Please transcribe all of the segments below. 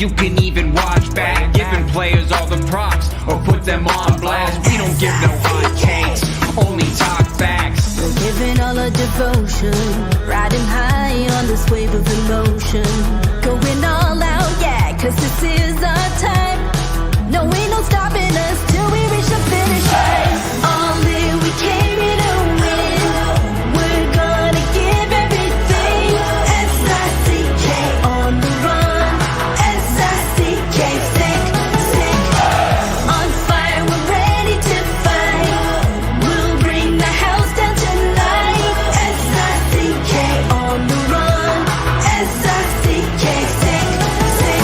you can even watch back. Giving players all the props or put them on blast. We don't give no hot takes, only talk facts. We're giving all our devotion, riding high on this wave of emotion. Going all out, yeah, cause this is our time. No, ain't no stopping us till we reach the finish line. All in, we came here to win. We're gonna give everything. S-I-C-K on the run. S-I-C-K, sick, sick. On fire, we're ready to fight. We'll bring the house down tonight. S-I-C-K on the run. S-I-C-K, sick, sick.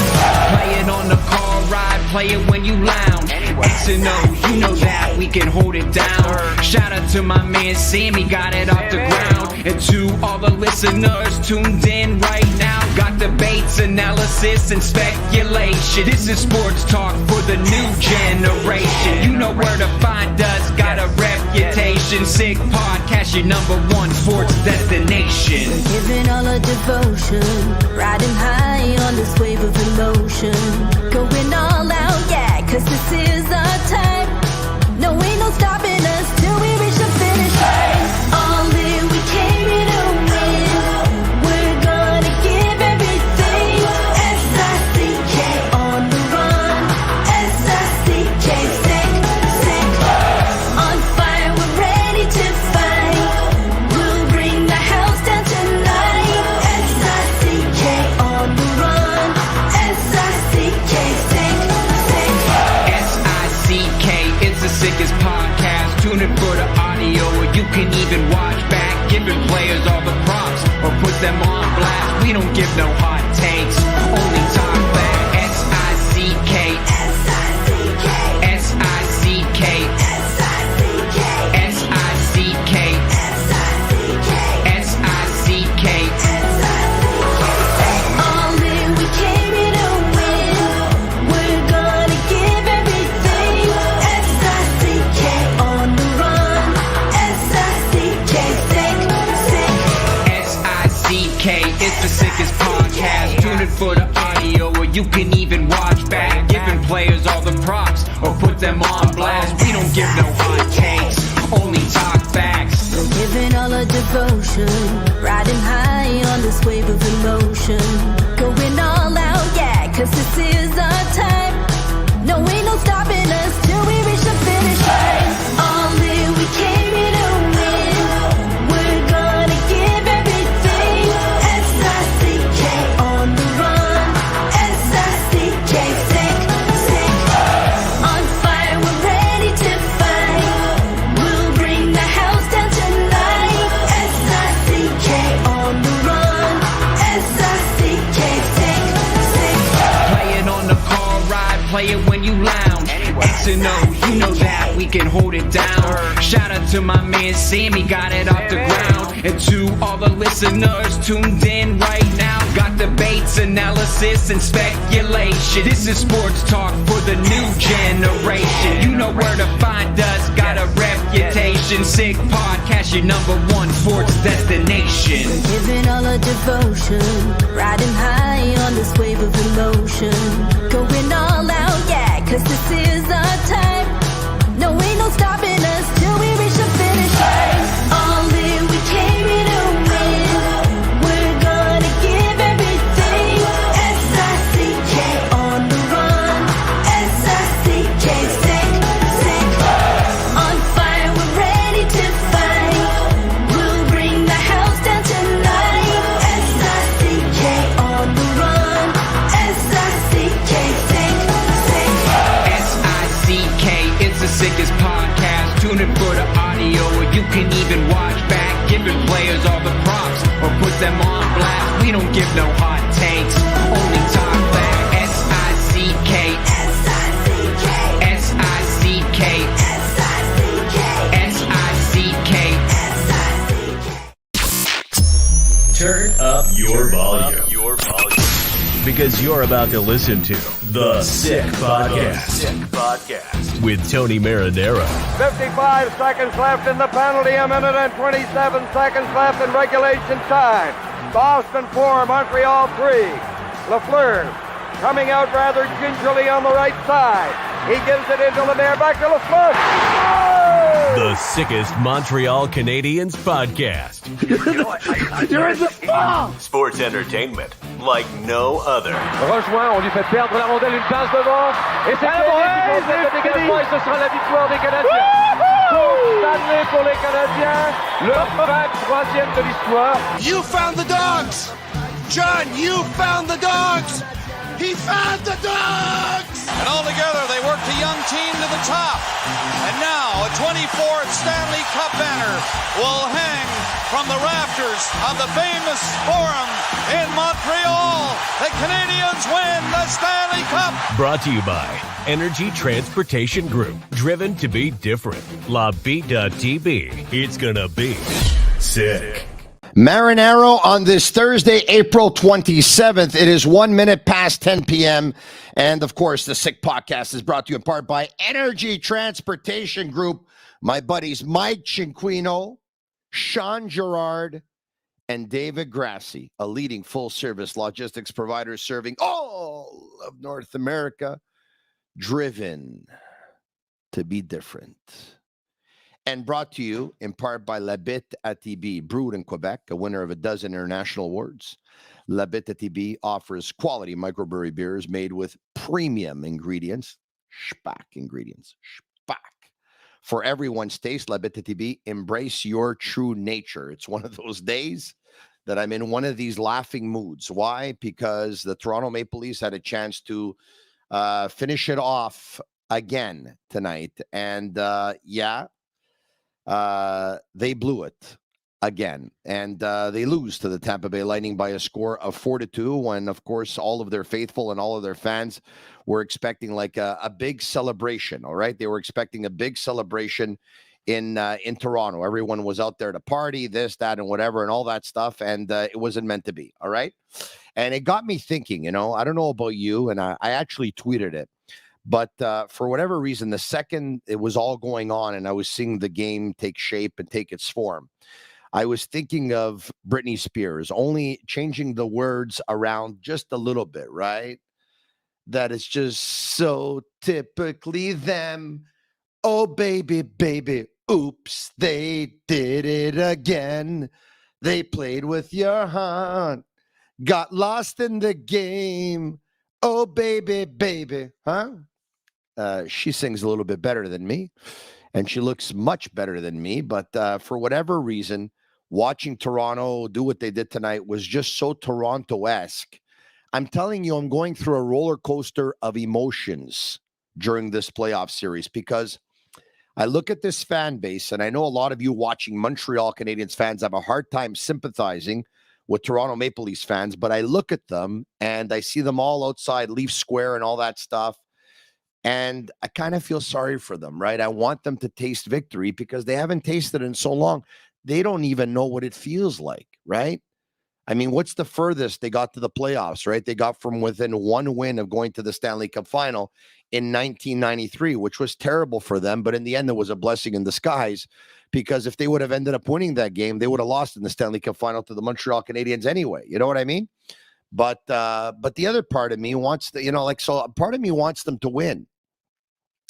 Play it on the car ride, play it when you lounge. X and O, you know that we can hold it down. Shout out to my man Sammy, got it off the ground. And to all the listeners tuned in right now, got debates, analysis, and speculation. This is sports talk for the new generation. You know where to find us, got a reputation. Sick podcast, your #1 sports destination. Giving all our devotion, riding high on this wave of emotion. Going all out, yeah, cause this is our time. No, ain't no stopping us till we reach the finish line. All in, we came here to win. We're gonna give everything. S-I-C-K on the run. S-I-C-K, sick, sick. On fire, we're ready to fight. We'll bring the house down tonight. S-I-C-K on the run. S-I-C-K, sick, sick. S-I-C-K, it's the sickest podcast. Tune in for the audio, or you can even watch back. Giving players all the props or put them on blast. We don't give no hot takes, only talk back. S-I-C-K, S-I-C-K, S-I-C-K, S-I-C-K, S-I-C-K, S-I-C-K, S-I-C-K. All in, we came here to win. We're gonna give everything. S-I-C-K on the run. S-I-C-K, sick, sick. S-I-C-K, it's the sickest podcast. Tune in for the audio, or you can even watch back. Giving players all the props or put them on blast. We don't give no hot takes, only talk facts. We're giving all our devotion, riding high on this wave of emotion. Going all out, yeah, cause this is our time. No, ain't no stopping us till we reach the finish line. All in, we came here to win. We're gonna give everything. S-I-C-K on the run. S-I-C-K, sick, sick. On fire, we're ready to fight. We'll bring the house down tonight. S-I-C-K on the run. S-I-C-K, sick, sick. Play it on the car ride, play it when you lounge. X and O, you know that we can hold it down. Shout out to my man Sammy, got it off the ground. And to all the listeners tuned in right now, got debates, analysis, and speculation. This is sports talk for the new generation. You know where to find us, got a reputation. Sick podcast, your #1 sports destination. Giving all our devotion, riding high on this wave of emotion. Going all out, yeah, cause this is our time. No, ain't no stopping us till we reach the finish line. All in, we came here to win. We're gonna give everything. S-I-C-K on the run. S-I-C-K, sick, sick. On fire, we're ready to fight. We'll bring the house down tonight. S-I-C-K on the run. S-I-C-K, sick, sick. S-I-C-K, it's the sickest podcast. Tune in for the audio, or you can even watch back. Giving players all the props or put them on blast. We don't give no hot takes, only talk back. S-I-C-K, S-I-C-K, S-I-C-K, S-I-C-K, S-I-C-K. S-I-C-K. Turn up your volume. Because you're about to listen to The Sick Podcast. With Tony Marinaro. 55 seconds left in the penalty, a minute and 27 seconds left in regulation time. Boston 4, Montreal 3. Lafleur coming out rather gingerly on the right side. He gives it into Lemaire, back to LaFleur. Oh! The sickest Montreal Canadiens podcast. You're in the ball! Sports entertainment like no other. Rejoint, on lui fait perdre la rondelle, une passe devant. Et c'est le dégagement et ce sera la victoire des Canadiens. Coupe Stanley pour les Canadiens. Le 23e de l'histoire. You found the dogs! John, you found the dogs! He found the dogs! And all together, they worked a young team to the top. And now, a 24th Stanley Cup banner will hang from the rafters of the famous Forum in Montreal. The Canadiens win the Stanley Cup! Brought to you by Energy Transportation Group. Driven to be different. La Vida TB. It's gonna be sick. Marinaro on this Thursday, April 27th. It is 1 minute past 10 p.m. And, of course, the Sick Podcast is brought to you in part by Energy Transportation Group. My buddies Mike Cinquino, Sean Gerard, and David Grassi, a leading full-service logistics provider serving all of North America, driven to be different. And brought to you in part by Bittt at Tibi, brewed in Quebec, a winner of a dozen international awards. Bittt at Tibi offers quality microbrewery beers made with premium ingredients, Spack ingredients, Spack. For everyone's taste, Bittt at Tibi, embrace your true nature. It's one of those days that I'm in one of these laughing moods. Why? Because the Toronto Maple Leafs had a chance to finish it off again tonight. And they blew it again, and they lose to the Tampa Bay Lightning by a score of 4-2. When, of course, all of their faithful and all of their fans were expecting like a big celebration. All right, they were expecting a big celebration in Toronto. Everyone was out there to party, this, that, and whatever, and all that stuff, and it wasn't meant to be. All right, and it got me thinking. I don't know about you, and I actually tweeted it. But for whatever reason, the second it was all going on and I was seeing the game take shape and take its form, I was thinking of Britney Spears, only changing the words around just a little bit, right? That it's just so typically them. Oh, baby, baby, oops, they did it again. They played with your heart, got lost in the game. Oh, baby, baby, huh? She sings a little bit better than me, and she looks much better than me. But for whatever reason, watching Toronto do what they did tonight was just so Toronto-esque. I'm telling you, I'm going through a roller coaster of emotions during this playoff series because I look at this fan base, and I know a lot of you watching Montreal Canadiens fans have a hard time sympathizing with Toronto Maple Leafs fans, but I look at them, and I see them all outside Leaf Square and all that stuff. And I kind of feel sorry for them, right? I want them to taste victory because they haven't tasted it in so long. They don't even know what it feels like, right? I mean, what's the furthest they got to the playoffs, right? They got from within one win of going to the Stanley Cup final in 1993, which was terrible for them. But in the end, it was a blessing in disguise because if they would have ended up winning that game, they would have lost in the Stanley Cup final to the Montreal Canadiens anyway. You know what I mean? But the other part of me wants to, so a part of me wants them to win.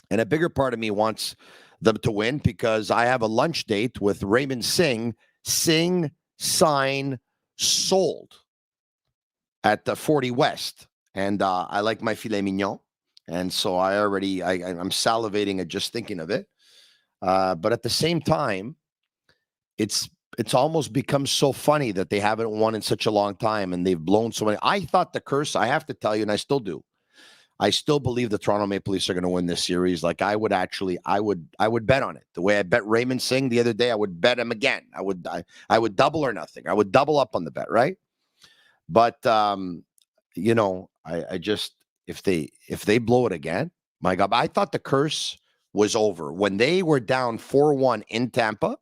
And a bigger part of me wants them to win because I have a lunch date with Raymond Singh, Sign, Sold at the 40 West. And I like my filet mignon. And so I'm salivating at just thinking of it. But at the same time, it's almost become so funny that they haven't won in such a long time and they've blown so many. I thought the curse, I have to tell you, and I still do. I still believe the Toronto Maple Leafs are going to win this series. Like I would bet on it. The way I bet Raymond Singh the other day, I would bet him again. I would double or nothing. I would double up on the bet, right? But I just if they blow it again, my God, I thought the curse was over when they were down 4-1 in Tampa,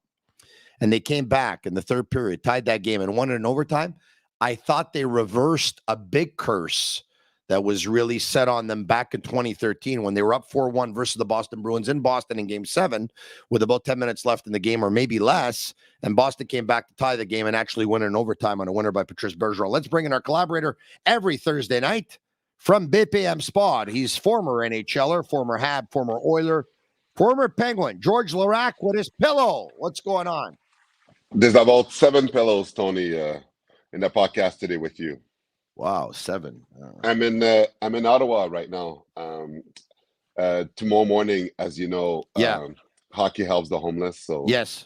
and they came back in the third period, tied that game, and won it in overtime. I thought they reversed a big curse that was really set on them back in 2013 when they were up 4-1 versus the Boston Bruins in Boston in Game 7 with about 10 minutes left in the game or maybe less. And Boston came back to tie the game and actually win in overtime on a winner by Patrice Bergeron. Let's bring in our collaborator every Thursday night from BPM Spot. He's former NHLer, former Hab, former Oiler, former Penguin. George Laraque with his pillow. What's going on? There's about 7 pillows, Tony, in the podcast today with you. Wow, 7. I'm in Ottawa right now. Tomorrow morning, as you know, hockey helps the homeless. So yes.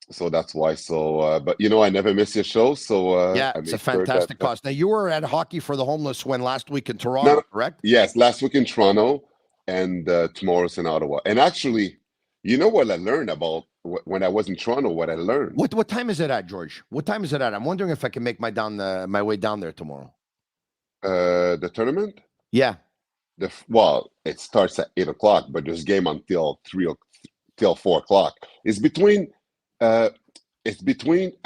So that's why. So, but I never miss your show. So it's a fantastic cause. Now, you were at Hockey for the Homeless last week in Toronto, correct? Yes, last week in Toronto, and tomorrow's in Ottawa. And actually, you know what I learned about when I was in Toronto? What I learned. What time is it at, George? What time is it at? I'm wondering if I can make my way down there tomorrow. The tournament? Yeah. It starts at 8:00, but there's game until 4:00. It's between. I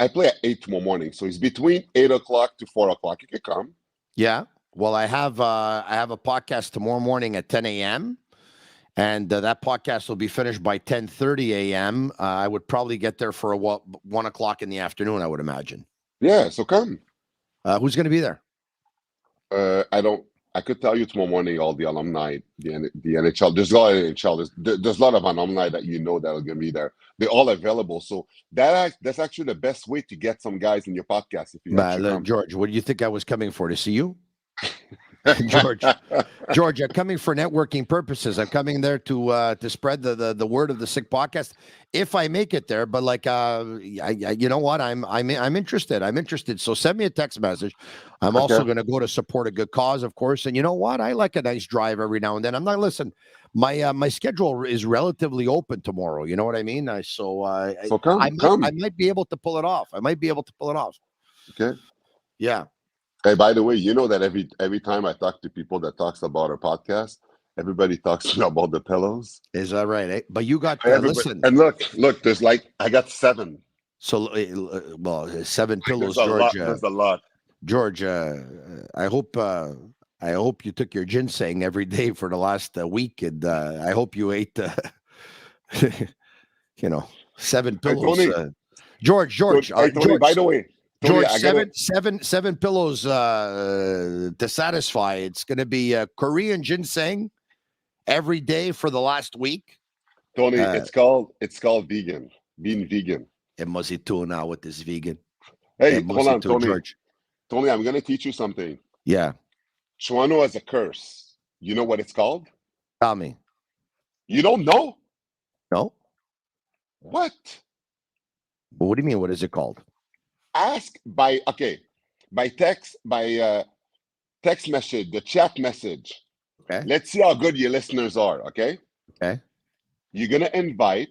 play at 8 tomorrow morning, so it's between 8:00 to 4:00. You can come. Yeah. Well, I have a podcast tomorrow morning at 10 a.m. and that podcast will be finished by 10:30 a.m. I would probably get there for 1:00 in the afternoon, I would imagine. Yeah. So come. Who's going to be there? I could tell you tomorrow morning all the alumni, the NHL. There's a lot of NHL. There's a lot of alumni that that are going to be there. They're all available. So that's actually the best way to get some guys in your podcast. If you George, what do you think I was coming for? To see you? George, I'm coming for networking purposes. I'm coming there to spread the word of the Sick Podcast, if I make it there. But you know what? I'm interested. I'm interested. So send me a text message. I'm also going to go to support a good cause, of course. And you know what? I like a nice drive every now and then. I'm not listen. My schedule is relatively open tomorrow. You know what I mean? I might be able to pull it off. Okay. Yeah. Hey, by the way, you know that every time I talk to people that talks about our podcast, everybody talks about the pillows. Is that right? Eh? But you got listen. And look, there's I got 7. So 7 pillows, George. There's a lot. George, I hope you took your ginseng every day for the last week, and I hope you ate 7 pillows. Tony, George. Hey, Tony, George, by the way. George, seven pillows to satisfy. It's going to be Korean ginseng every day for the last week. Tony, it's called vegan. Being vegan. It must be too now with this vegan. Hey, hold on, Tony. George. Tony, I'm going to teach you something. Yeah. Toronto has a curse. You know what it's called? Tell me. You don't know? No. What? Well, what do you mean? What is it called? Ask by text message, the chat message. Okay. Let's see how good your listeners are. Okay. You're gonna invite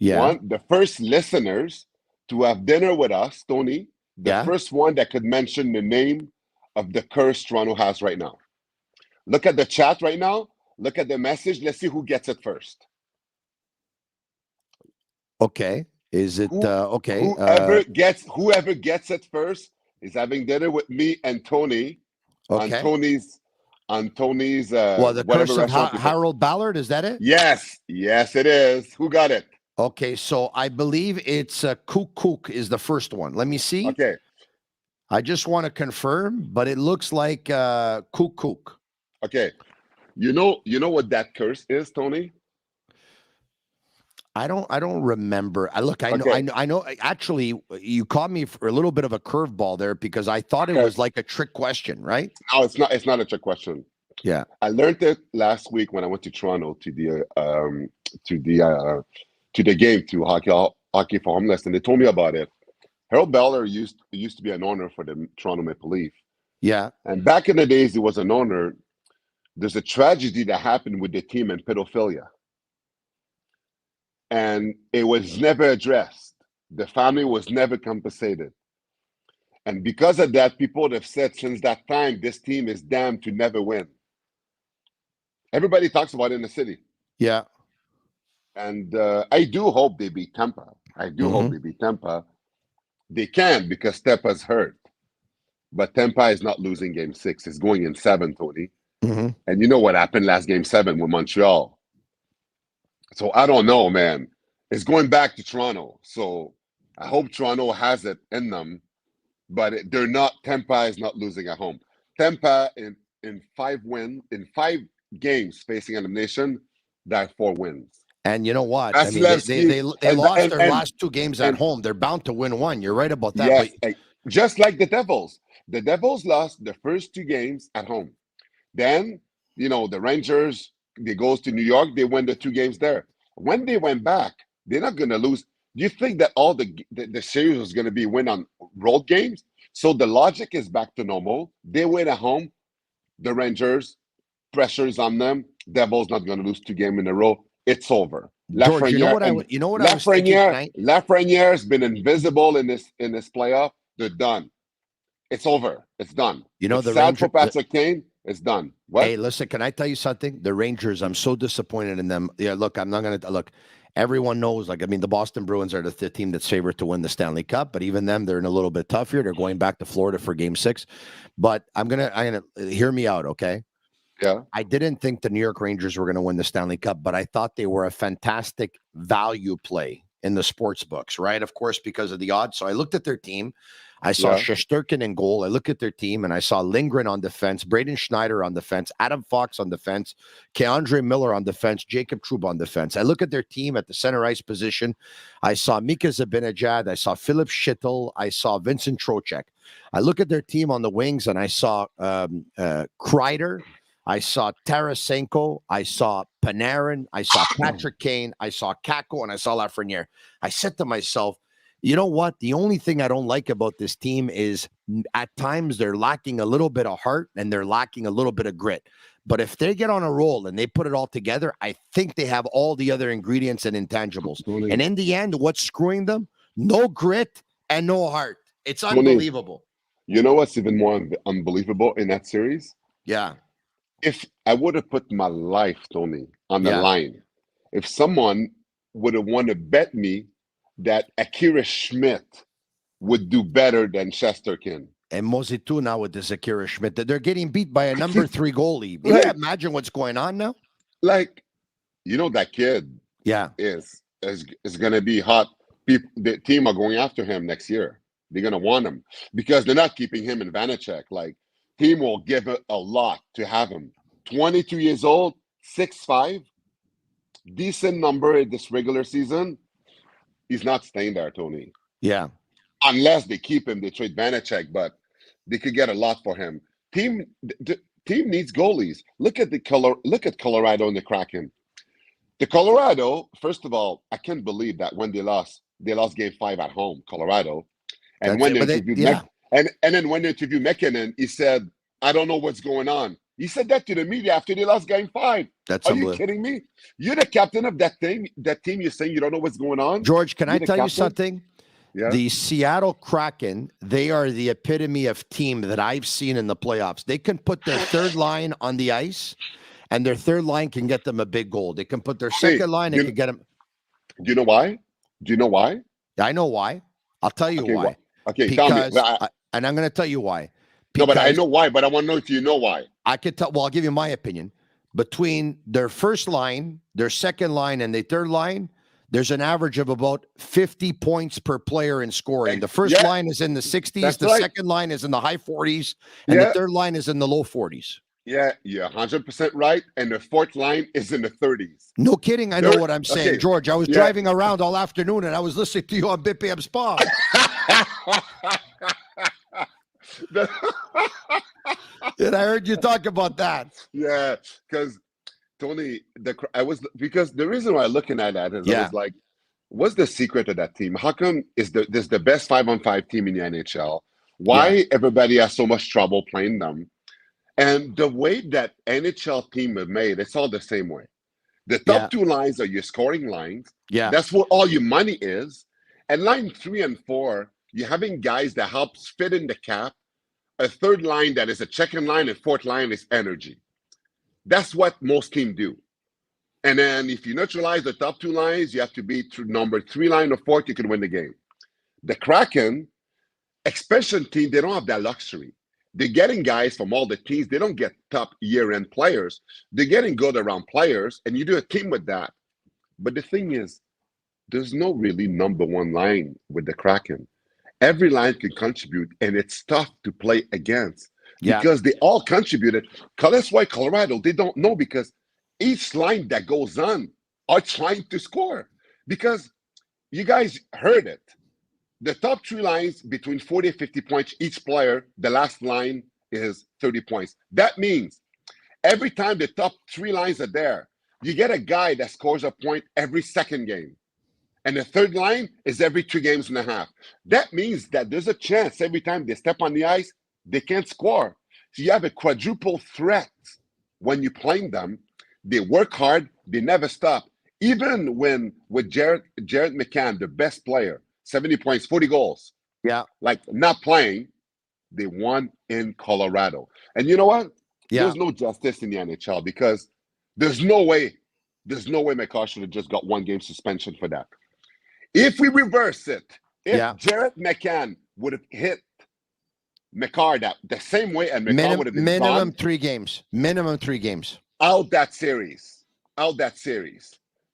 the first listeners to have dinner with us, Tony. The first one that could mention the name of the curse Toronto has right now. Look at the chat right now. Look at the message. Let's see who gets it first. Okay. Is it okay? Whoever gets it first is having dinner with me and Tony on Tony's the curse of Harold Ballard, is that it? Yes, it is. Who got it? Okay, so I believe it's Kook is the first one. Let me see. Okay. I just want to confirm, but it looks like Kook. Okay. You know what that curse is, Tony? I don't remember. I know. Actually, you caught me for a little bit of a curveball there because I thought it was like a trick question, right? No, it's not. It's not a trick question. Yeah, I learned it last week when I went to Toronto to the game to hockey for homeless, and they told me about it. Harold Ballard used to be an owner for the Toronto Maple Leaf. Yeah, and back in the days, he was an owner. There's a tragedy that happened with the team in pedophilia. And it was never addressed. The family was never compensated. And because of that, people have said since that time, this team is damned to never win. Everybody talks about it in the city. Yeah. And I do hope they beat Tampa. Hope they beat Tampa. They can because Tampa's hurt. But Tampa is not losing game 6. It's going in 7, Tony. Mm-hmm. And you know what happened last game 7 with Montreal. So I don't know, man. It's going back to Toronto. So I hope Toronto has it in them, but they're not. Tampa is not losing at home. Tampa in 5 games facing elimination, that 4 wins. And you know what? That's I mean, they lost their last 2 games at home. They're bound to win one. You're right about that. Yes, but just like the Devils. The Devils lost the first 2 games at home. Then, the Rangers, they goes to New York. They win the 2 games there. When they went back, they're not going to lose. Do you think that all the series was going to be win on road games? So the logic is back to normal. They win at home. The Rangers, pressure's on them. Devils not going to lose 2 games in a row. It's over. George, you know what I was thinking tonight? Lafreniere has been invisible in this playoff. They're done. It's over. It's done. The sad for Patrick Kane. It's done. What? Hey, listen, can I tell you something? The Rangers, I'm so disappointed in them. Yeah, look, I'm not going to look. Everyone knows, the Boston Bruins are the team that's favored to win the Stanley Cup, but even them, they're in a little bit tough here. They're going back to Florida for Game 6. But I'm gonna hear me out, okay? Yeah. I didn't think the New York Rangers were going to win the Stanley Cup, but I thought they were a fantastic value play in the sports books, right? Of course, because of the odds. So I looked at their team. I saw Shesterkin in goal. I looked at their team, and I saw Lindgren on defense, Braden Schneider on defense, Adam Fox on defense, Keandre Miller on defense, Jacob Trouba on defense. I look at their team at the center ice position. I saw Mika Zibanejad. I saw Philip Schittel. I saw Vincent Trocheck. I look at their team on the wings, and I saw Kreider. I saw Tarasenko. I saw Panarin. I saw Patrick Kane. I saw Kakko, and I saw Lafreniere. I said to myself, you know what? The only thing I don't like about this team is at times they're lacking a little bit of heart and they're lacking a little bit of grit. But if they get on a roll and they put it all together, I think they have all the other ingredients and intangibles. And in the end, what's screwing them? No grit and no heart. It's unbelievable. You know what's even more unbelievable in that series? Yeah. If I would have put my life, Tony, on the line, if someone would have wanted to bet me that Akira Schmidt would do better than Shesterkin. And Mozitu now with this Akira Schmidt, they're getting beat by a number 3 goalie. Yeah, imagine what's going on now. That kid is going to be hot. The team are going after him next year. They're going to want him because they're not keeping him in Vanacek. Team will give it a lot to have him. 22 years old, 6'5", decent number in this regular season. He's not staying there, Tony. Yeah. Unless they keep him, they trade Vanacek, but they could get a lot for him. The team needs goalies. Look at Colorado and the Kraken. The Colorado, first of all, I can't believe that when they lost Game 5 at home, Colorado. And when they interviewed and then when they interviewed McKinnon, he said, "I don't know what's going on." He said that to the media after they lost Game 5. Are you kidding me? You're the captain of that team. You're saying you don't know what's going on? George, can I tell you something? Yeah. The Seattle Kraken, they are the epitome of team that I've seen in the playoffs. They can put their third line on the ice, and their third line can get them a big goal. They can put their second line and can get them. Do you know why? I know why. I'll tell you why. Okay, tell me. And I'm going to tell you why. No, but I know why, but I want to know if you know why. I could tell. Well, I'll give you my opinion. Between their first line, their second line, and their third line, there's an average of about 50 points per player in scoring. The first line is in the 60s. The second line is in the high 40s. And the third line is in the low 40s. Yeah, you're 100% right. And the fourth line is in the 30s. No kidding. I know what I'm saying, okay. George. I was driving around all afternoon, and I was listening to you on BPM Spa. And I heard you talk about that. Yeah, because Tony, because the reason why I'm looking at that is I was like, what's the secret of that team? How come this the best 5-on-5 team in the NHL? Why everybody has so much trouble playing them? And the way that NHL team is made, it's all the same way. The top 2 lines are your scoring lines. Yeah, that's where all your money is. And line 3 and 4, you're having guys that helps fit in the cap. A third line that is a checking line, and fourth line is energy. That's what most teams do. And then if you neutralize the top 2 lines, you have to be through number 3 line or 4, you can win the game. The Kraken, expansion team, they don't have that luxury. They're getting guys from all the teams. They don't get top year-end players. They're getting good around players, and you do a team with that. But the thing is, there's no really number 1 line with the Kraken. Every line can contribute, and it's tough to play against. because they all contributed. That's why Colorado, they don't know because each line that goes on are trying to score. Because you guys heard it. The top 3 lines between 40 and 50 points each player, the last line is 30 points. That means every time the top 3 lines are there, you get a guy that scores a point every second game. And the third line is every 2.5 games. That means that there's a chance every time they step on the ice, they can't score. So you have a quadruple threat when you're playing them. They work hard. They never stop. Even when with Jared McCann, the best player, 70 points, 40 goals. Yeah. Like not playing, they won in Colorado. And you know what? Yeah. There's no justice in the NHL because there's no way McGuire should have just got 1 game suspension for that. If we reverse it, if Jared McCann would have hit McGuire the same way and McGuire would have been minimum gone, 3 games. Minimum 3 games. Out that series.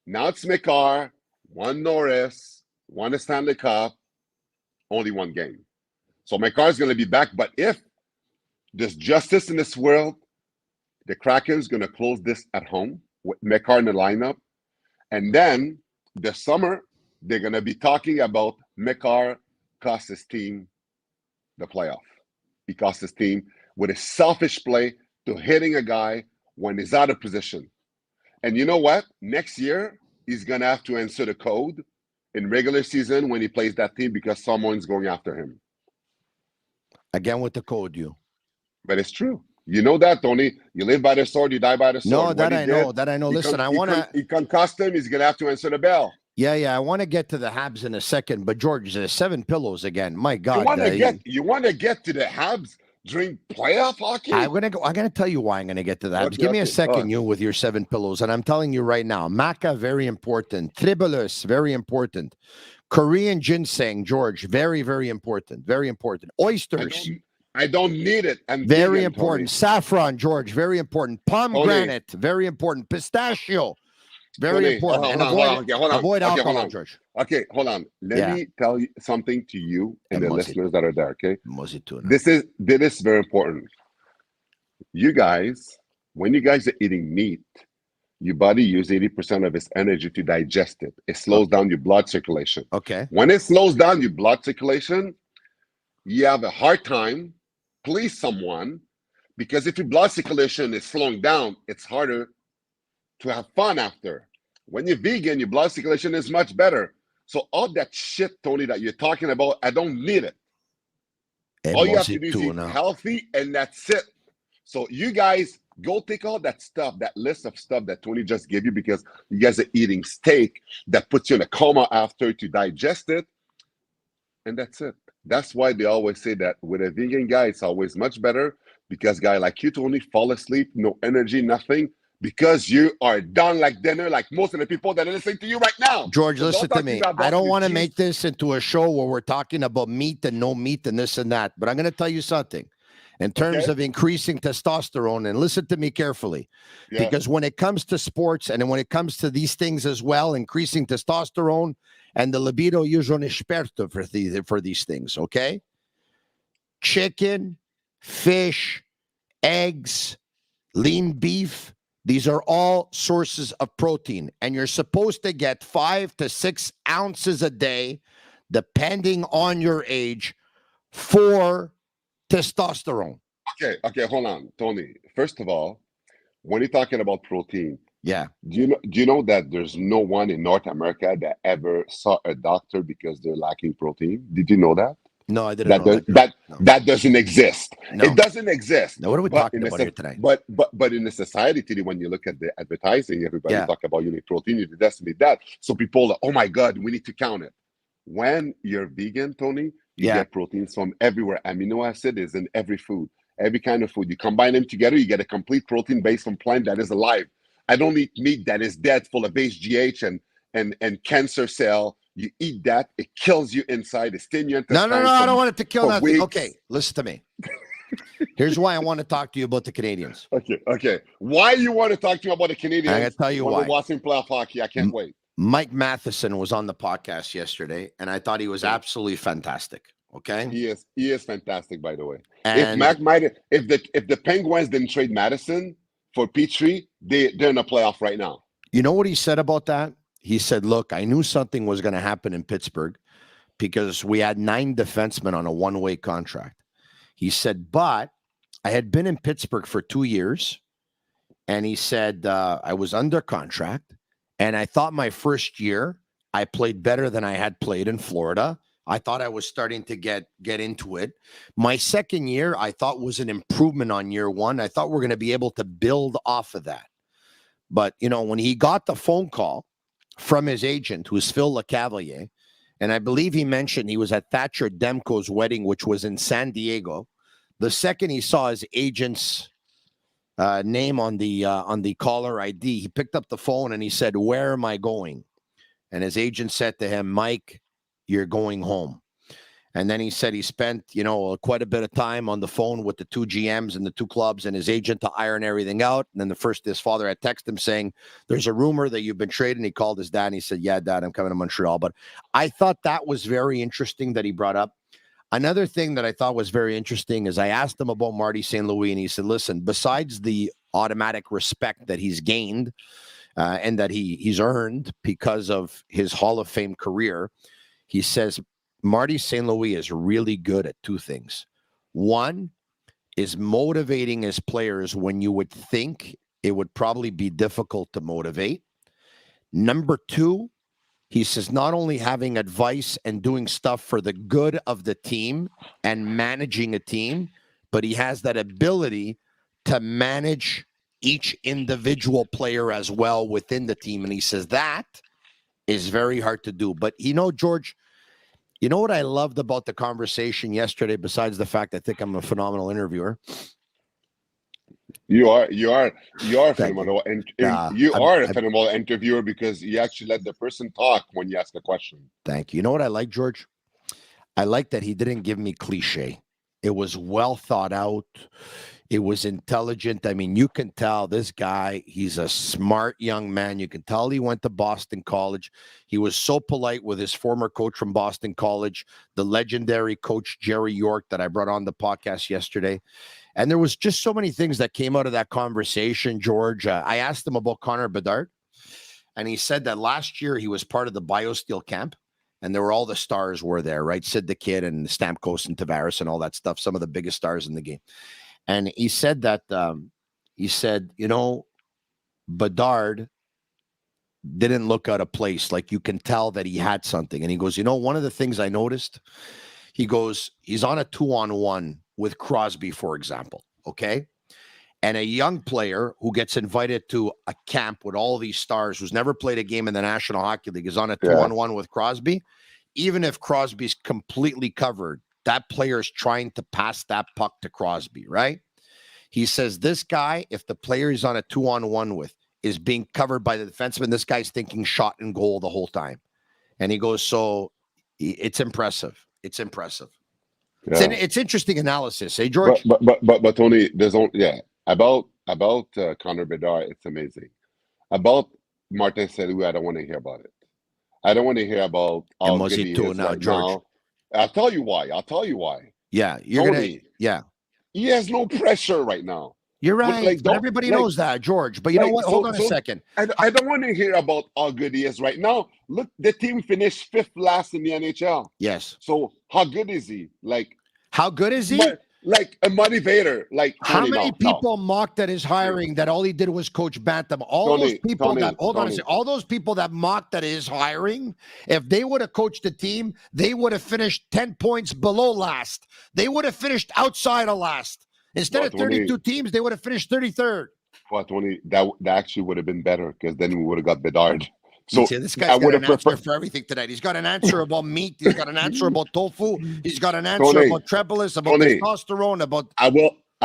Now it's McGuire, 1 Norris, 1 Stanley Cup, only 1 game. So McGuire's going to be back. But if there's justice in this world, the Kraken's going to close this at home with McGuire in the lineup. And then this summer, they're going to be talking about McGuire cost his team the playoff. He cost his team with a selfish play to hitting a guy when he's out of position. And you know what? Next year, he's going to have to answer the code in regular season when he plays that team because someone's going after him. Again with the code, you. But it's true. You know that, Tony. You live by the sword, you die by the sword. No, that I know. Listen, I want to... He concussed him. He's going to have to answer the bell. Yeah. I want to get to the Habs in a second. But, George, there's 7 pillows again. My God. You want to get to the Habs during playoff hockey? I'm gonna tell you why I'm gonna get to that. Okay, Give me a second, you with your 7 pillows, and I'm telling you right now, maca, very important. Tribulus, very important. Korean ginseng, George, very, very important. Very important. Oysters. I don't need it. I'm very vegan, important. Tony. Saffron, George, very important. Pomegranate, very important. Pistachio, very important. And avoid alcohol, George. Okay, hold on. Let me tell you something to you and the listeners that are there, okay? This is very important. You guys, when you guys are eating meat, your body uses 80% of its energy to digest it. It slows down your blood circulation. Okay. When it slows down your blood circulation, you have a hard time please someone because if your blood circulation is slowing down, it's harder to have fun after. When you're vegan, your blood circulation is much better. So all that shit, Tony, that you're talking about, I don't need it. All you have to do is eat healthy, and that's it. So you guys go take all that stuff, that list of stuff that Tony just gave you because you guys are eating steak that puts you in a coma after to digest it, and that's it. That's why they always say that with a vegan guy, it's always much better because guy like you, Tony, fall asleep, no energy, nothing. Because you are done like dinner, like most of the people that are listening to you right now. George, so listen to me. I don't want to make this into a show where we're talking about meat and no meat and this and that. But I'm going to tell you something. In terms of increasing testosterone, and listen to me carefully. Because when it comes to sports and when it comes to these things as well, increasing testosterone and the libido, io sono esperto for these things, okay? Chicken, fish, eggs, lean beef, these are all sources of protein, and you're supposed to get 5 to 6 ounces a day, depending on your age, for testosterone. Okay, hold on, Tony. First of all, when you're talking about protein, do you know that there's no one in North America that ever saw a doctor because they're lacking protein? Did you know that? No, I didn't know that. That doesn't exist. No. It doesn't exist. Now, what are we talking about here tonight? But in the society today, when you look at the advertising, everybody talk about you need protein, you need this, you need that. So people are, oh my God, we need to count it. When you're vegan, Tony, you get proteins from everywhere. Amino acid is in every food, every kind of food. You combine them together, you get a complete protein based on plant that is alive. I don't eat meat that is dead, full of HGH and cancer cell. You eat that, it kills you inside. It's in your intestine. No, I don't want it to kill nothing. Weeks. Okay, listen to me. Here's why I want to talk to you about the Canadiens. Okay. Why you want to talk to me about the Canadiens? I'm going to tell you why. We're watching playoff hockey. I can't wait. Mike Matheson was on the podcast yesterday, and I thought he was absolutely fantastic. Okay? He is fantastic, by the way. And if the Penguins didn't trade Madison for Petrie, they're in a playoff right now. You know what he said about that? He said, look, I knew something was going to happen in Pittsburgh because we had 9 defensemen on a one-way contract. He said, but I had been in Pittsburgh for 2 years, and he said, I was under contract, and I thought my first year I played better than I had played in Florida. I thought I was starting to get into it. My second year, I thought was an improvement on year one. I thought we're going to be able to build off of that. But, you know, when he got the phone call from his agent, who's Phil LeCavalier, and I believe he mentioned he was at Thatcher Demko's wedding, which was in San Diego. The second he saw his agent's name on the caller ID, he picked up the phone and he said, "Where am I going?" And his agent said to him, "Mike, you're going home." And then he said he spent, you know, quite a bit of time on the phone with the 2 GMs and the 2 clubs and his agent to iron everything out. And then his father had texted him saying, "There's a rumor that you've been traded." He called his dad and he said, "Yeah, Dad, I'm coming to Montreal." But I thought that was very interesting that he brought up. Another thing that I thought was very interesting is I asked him about Marty St. Louis, and he said, listen, besides the automatic respect that he's gained and that he's earned because of his Hall of Fame career, he says, Marty St. Louis is really good at 2 things. One is motivating his players when you would think it would probably be difficult to motivate. Number 2, he says not only having advice and doing stuff for the good of the team and managing a team, but he has that ability to manage each individual player as well within the team. And he says that is very hard to do. But, you know, George, you know what I loved about the conversation yesterday, besides the fact I think I'm a phenomenal interviewer? You are phenomenal, and you are a phenomenal interviewer because you actually let the person talk when you ask a question. Thank you. You know what I like, George? I like that he didn't give me cliche. It was well thought out. It was intelligent. I mean, you can tell this guy, he's a smart young man. You can tell he went to Boston College. He was so polite with his former coach from Boston College, the legendary coach Jerry York that I brought on the podcast yesterday. And there was just so many things that came out of that conversation, George. I asked him about Connor Bedard, and he said that last year he was part of the BioSteel camp, and there were all the stars were there, right? Sid the Kid and Stamkos and Tavares and all that stuff, some of the biggest stars in the game. And he said that, you know, Bedard didn't look out of place. Like you can tell that he had something. And he goes, you know, one of the things I noticed, he goes, he's on a 2-on-1 with Crosby, for example, okay? And a young player who gets invited to a camp with all these stars, who's never played a game in the National Hockey League, is on a 2-on-1 with Crosby. Even if Crosby's completely covered, that player is trying to pass that puck to Crosby, right? He says this guy, if the player he's on a 2-on-1 with is being covered by the defenseman, this guy's thinking shot and goal the whole time. And he goes, so it's impressive. It's impressive. Yeah. It's interesting analysis, eh, George? But Tony, there's only about Connor Bedard, it's amazing. About Martin St. Louis, I don't want to hear about it. I don't want to hear about all good he is now, George. Now. I'll tell you why. Yeah, He has no pressure right now. You're right. But everybody knows that, George. But you know what? Hold on a second. I don't want to hear about how good he is right now. Look, the team finished 5th last in the NHL. Yes. So how good is he? How good is he? Like a motivator. How many people mocked at his hiring that all he did was coach Bantam? All those people that mocked at his hiring, if they would have coached the team, they would have finished 10 points below last. They would have finished outside of last. Instead of 32 teams, they would have finished 33rd. Well, Tony, that actually would have been better because then we would have got Bedard. So this guy's got an answer for everything tonight. He's got an answer about meat. He's got an answer about tofu. He's got an answer about Trepolis, about testosterone, about... I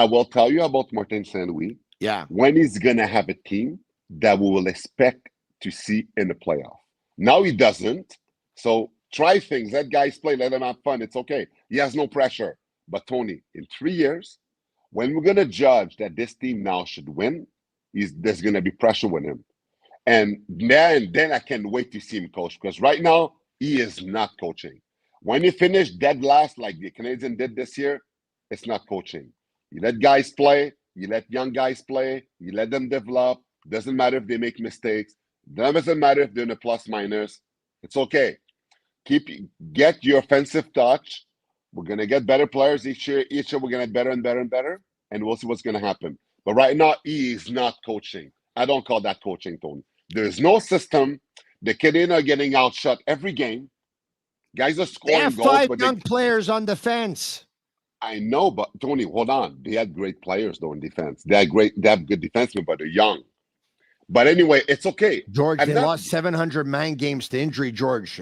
will tell you about Martin St. Louis. Yeah. When he's going to have a team that we will expect to see in the playoff. Now he doesn't. So try things. Let guys play. Let them have fun. It's okay. He has no pressure. But Tony, in 3 years, when we're going to judge that this team now should win, there's going to be pressure with him. And then I can't wait to see him coach because right now he is not coaching. When he finished dead last, like the Canadiens did this year, it's not coaching. You let guys play. You let young guys play. You let them develop. Doesn't matter if they make mistakes. Doesn't matter if they're in a plus minus. It's okay. Get your offensive touch. We're gonna get better players each year. Each year we're gonna get better and better and better, and we'll see what's gonna happen. But right now, he is not coaching. I don't call that coaching, Tony. There's no system. The Canadiens are getting outshot every game. Guys are scoring goals. They have 5 young players on defense. I know, but Tony, hold on. They had great players though in defense. They have good defensemen, but they're young. But anyway, it's okay. George, they lost 700 man games to injury, George.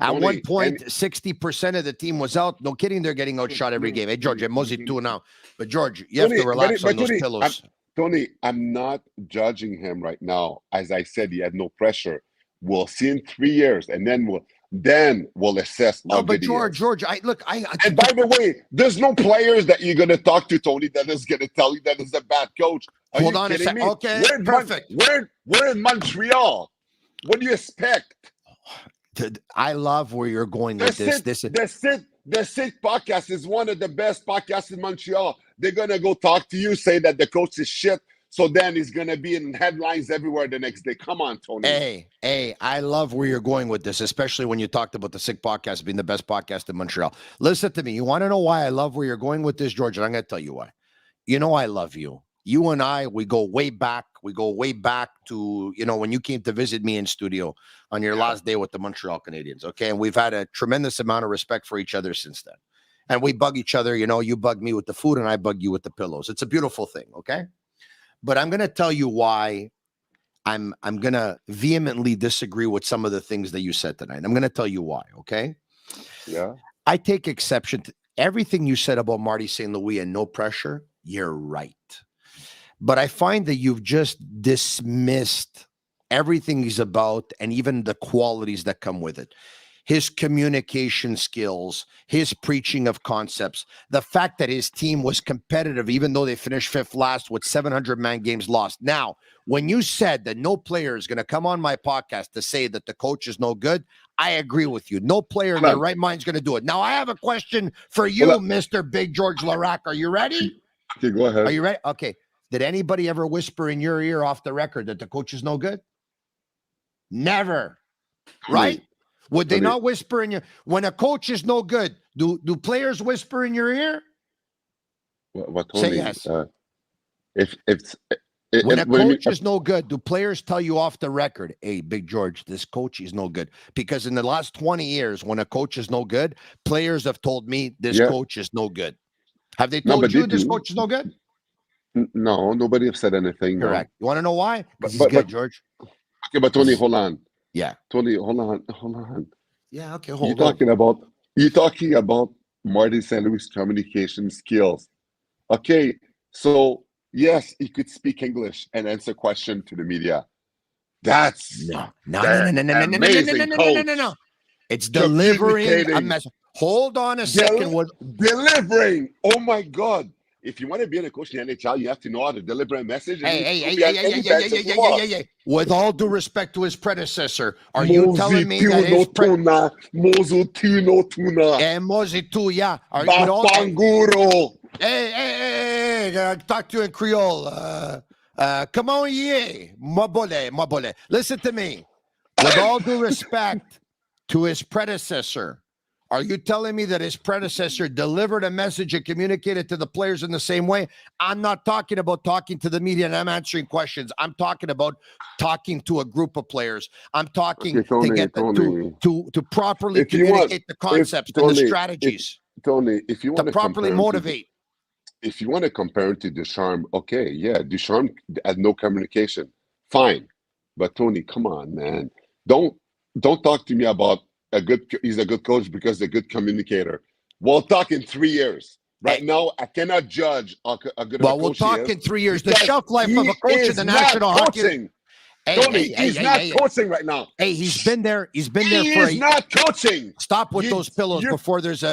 At Tony, one point, 60% of the team was out. No kidding, they're getting outshot every game. Hey, George, I'm Mosey too now. But George, you have to relax on those pillows. Tony, I'm not judging him right now. As I said, he had no pressure. We'll see in 3 years, and then we'll assess. No, but George, and by the way, there's no players that you're gonna talk to, Tony, that is gonna tell you that he's a bad coach. Hold on a second. Okay, perfect. We're in Montreal. What do you expect? I love where you're going with this. The Sick podcast is one of the best podcasts in Montreal. They're gonna go talk to you, say that the coach is shit. So then he's going to be in headlines everywhere the next day. Come on, Tony. Hey, I love where you're going with this, especially when you talked about the Sick podcast being the best podcast in Montreal. Listen to me. You want to know why I love where you're going with this, George? And I'm going to tell you why. You know I love you. You and I, we go way back. We go way back to, when you came to visit me in studio on your last day with the Montreal Canadiens, okay? And we've had a tremendous amount of respect for each other since then. And we bug each other. You bug me with the food and I bug you with the pillows. It's a beautiful thing, okay? But I'm going to tell you why I'm going to vehemently disagree with some of the things that you said tonight. I'm going to tell you why, okay? Yeah. I take exception to everything you said about Marty St. Louis and no pressure. You're right. But I find that you've just dismissed everything he's about and even the qualities that come with it. His communication skills, his preaching of concepts, the fact that his team was competitive, even though they finished 5th last with 700-man games lost. Now, when you said that no player is going to come on my podcast to say that the coach is no good, I agree with you. No player in their right mind is going to do it. Now, I have a question for you, Mr. Big George Laraque. Are you ready? Okay, go ahead. Are you ready? Okay. Did anybody ever whisper in your ear off the record that the coach is no good? Never. Right? Would they not whisper in your when a coach is no good? Do players whisper in your ear? Say yes. When a coach is no good, do players tell you off the record, "Hey, Big George, this coach is no good"? Because in the last 20 years, when a coach is no good, players have told me this coach is no good. Have they told you this coach is no good? No, nobody have said anything. Correct. You want to know why? Because he's good, George. Okay, but Tony, hold on. Yeah. Tony, hold on. Yeah, okay, You're talking about Marty St. Louis' communication skills. Okay, so yes, he could speak English and answer questions to the media. That's no. It's delivering a message. Hold on a second. Delivering. Oh my God. If you want to be in a coach in the NHL, you have to know how to deliver a message. Hey. With all due respect to his predecessor, are you telling me that his predecessor? Hey, talk to you in Creole. Comment y est? Listen to me. With all due respect to his predecessor, are you telling me that his predecessor delivered a message and communicated to the players in the same way? I'm not talking about talking to the media and I'm answering questions. I'm talking about talking to a group of players. I'm talking to properly communicate the concepts and the strategies. If you want to properly motivate. If you want to compare it to Ducharme, okay, yeah, Ducharme had no communication. Fine. But Tony, come on, man. Don't talk to me about he's a good coach because he's a good communicator. We'll talk in 3 years. Right now, I cannot judge a good coach. We'll talk in 3 years. The shelf life of a coach in the National Hockey. Tony, he's not coaching right now. Hey, he's been there. He's He's not coaching. Stop with those pillows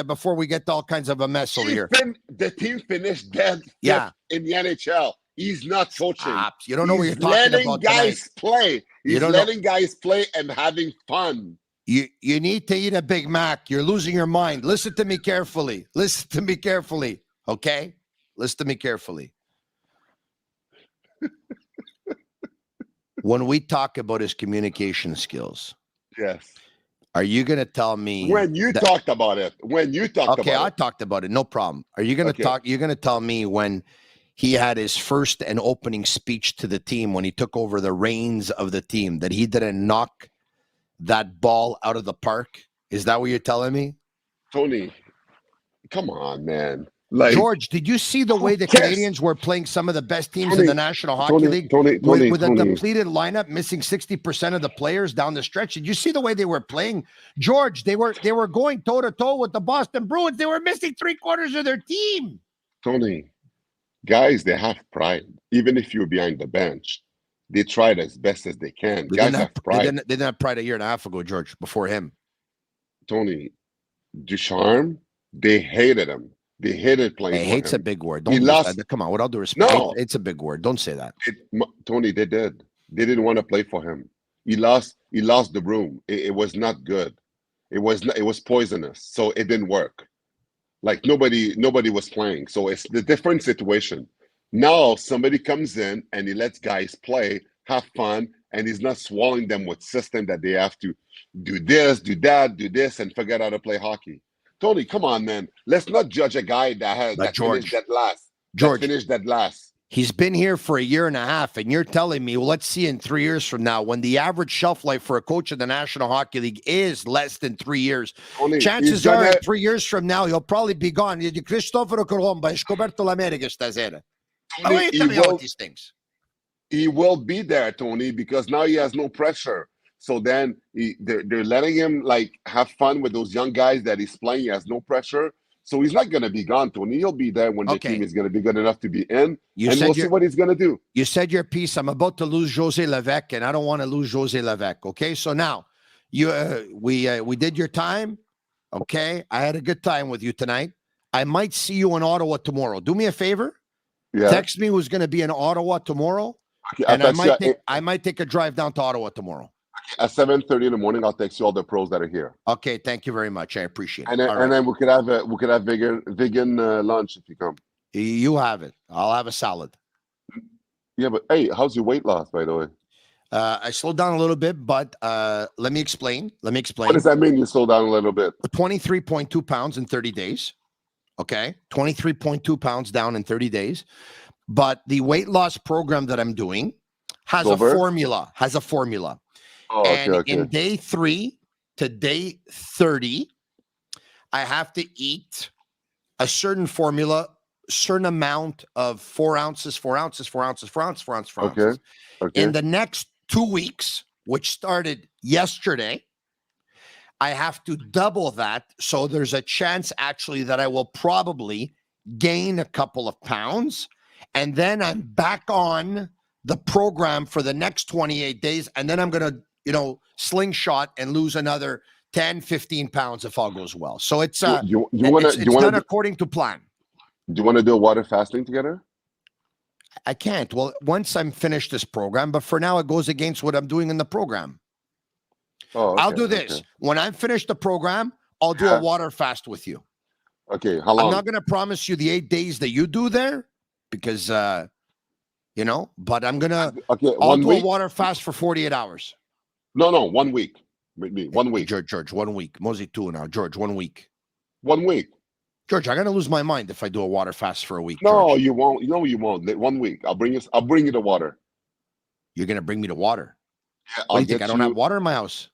before we get to all kinds of a mess over here. The team finished dead in the NHL. He's not coaching. Stop. You don't know what you're talking about. Guys play. He's letting guys play and having fun. You need to eat a Big Mac. You're losing your mind. Listen to me carefully. Okay? Listen to me carefully. When we talk about his communication skills, yes. Are you going to tell me when you talked about it? When you talked about it. Okay, I talked about it. No problem. Are you going to talk? You're going to tell me when he had his first and opening speech to the team, when he took over the reins of the team, that he didn't knock that ball out of the park? Is that what you're telling me? Tony, come on, man. Like, George, did you see the way the Canadiens were playing some of the best teams in the National Hockey League with a depleted lineup, missing 60% of the players down the stretch? Did you see the way they were playing? George, they were going toe-to-toe with the Boston Bruins. They were missing 3/4 of their team. Tony, guys, they have pride. Even if you're behind the bench, they tried as best as they can. Guys have pride. They didn't have pride a year and a half ago, George, before him. Tony, Ducharme, they hated him. They hated playing for him. Hate's a big word. Don't use that. Come on, with all due respect. No. It's a big word. Don't say that. Tony, they did. They didn't want to play for him. He lost the room. It was not good. It was poisonous. So it didn't work. Like nobody was playing. So it's the different situation. Now somebody comes in and he lets guys play, have fun, and he's not swallowing them with system that they have to do this, do that, do this, and forget how to play hockey. Tony, come on, man. Let's not judge a guy that finished that last. Finished that last. He's been here for a year and a half, and you're telling me, well, let's see in 3 years from now, when the average shelf life for a coach in the National Hockey League is less than 3 years. Tony, chances are 3 years from now, he'll probably be gone. Cristoforo Colombo, scoperto l'America stasera. How are you telling me all these things? He will be there, Tony, because now he has no pressure. So then they're letting him like have fun with those young guys that he's playing. He has no pressure. So he's not going to be gone, Tony. He'll be there when the team is going to be good enough to be in. And we'll see what he's going to do. You said your piece. I'm about to lose José Lévesque, and I don't want to lose José Lévesque. Okay, so now we did your time. Okay, I had a good time with you tonight. I might see you in Ottawa tomorrow. Do me a favor. Yeah. Text me who's going to be in Ottawa tomorrow, and I might take a drive down to Ottawa tomorrow. At 7:30 in the morning, I'll text you all the pros that are here. Okay, thank you very much. I appreciate it. And then we could have vegan lunch if you come. You have it. I'll have a salad. Yeah, but hey, how's your weight loss, by the way? I slowed down a little bit, but let me explain. What does that mean? You slowed down a little bit? 23.2 pounds in 30 days. Okay, 23.2 pounds down in 30 days. But the weight loss program that I'm doing has a formula. Oh, okay. In day 3 to day 30, I have to eat a certain formula, certain amount of 4 ounces. Okay. In the next 2 weeks, which started yesterday, I have to double that. So there's a chance actually that I will probably gain a couple of pounds. And then I'm back on the program for the next 28 days. And then I'm going to, slingshot and lose another 10, 15 pounds if all goes well. So it's done according to plan. Do you want to do a water fasting together? I can't. Well, once I'm finished this program, but for now it goes against what I'm doing in the program. Oh, okay, I'll do this. Okay. When I'm finished the program, I'll do a water fast with you. Okay, how long? I'm not going to promise you the 8 days that you do there because, but I'm going to, I'll do a water fast for 48 hours. No, 1 week. 1 week. George, 1 week. Mosey 2 now. George, 1 week. 1 week. George, I'm going to lose my mind if I do a water fast for a week. No, George. you won't. No, you won't. 1 week. I'll bring you the water. You're going to bring me the water? Yeah, what do you think? I don't have water in my house?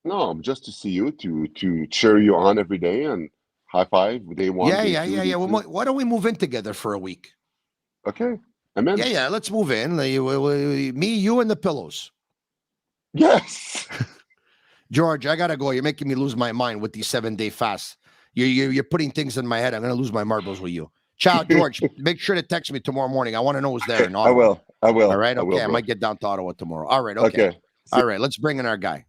No, just to see you, to cheer you on every day and high five day 1. Yeah. Well, why don't we move in together for a week? Okay. Amen. Yeah. Let's move in. Me, you, and the pillows. Yes. George, I gotta go. You're making me lose my mind with these 7-day fasts. You're putting things in my head. I'm gonna lose my marbles with you. Ciao, George. Make sure to text me tomorrow morning. I want to know who's there. I will. All right. Okay. I might get down to Ottawa tomorrow. All right. Okay. All right. Let's bring in our guy.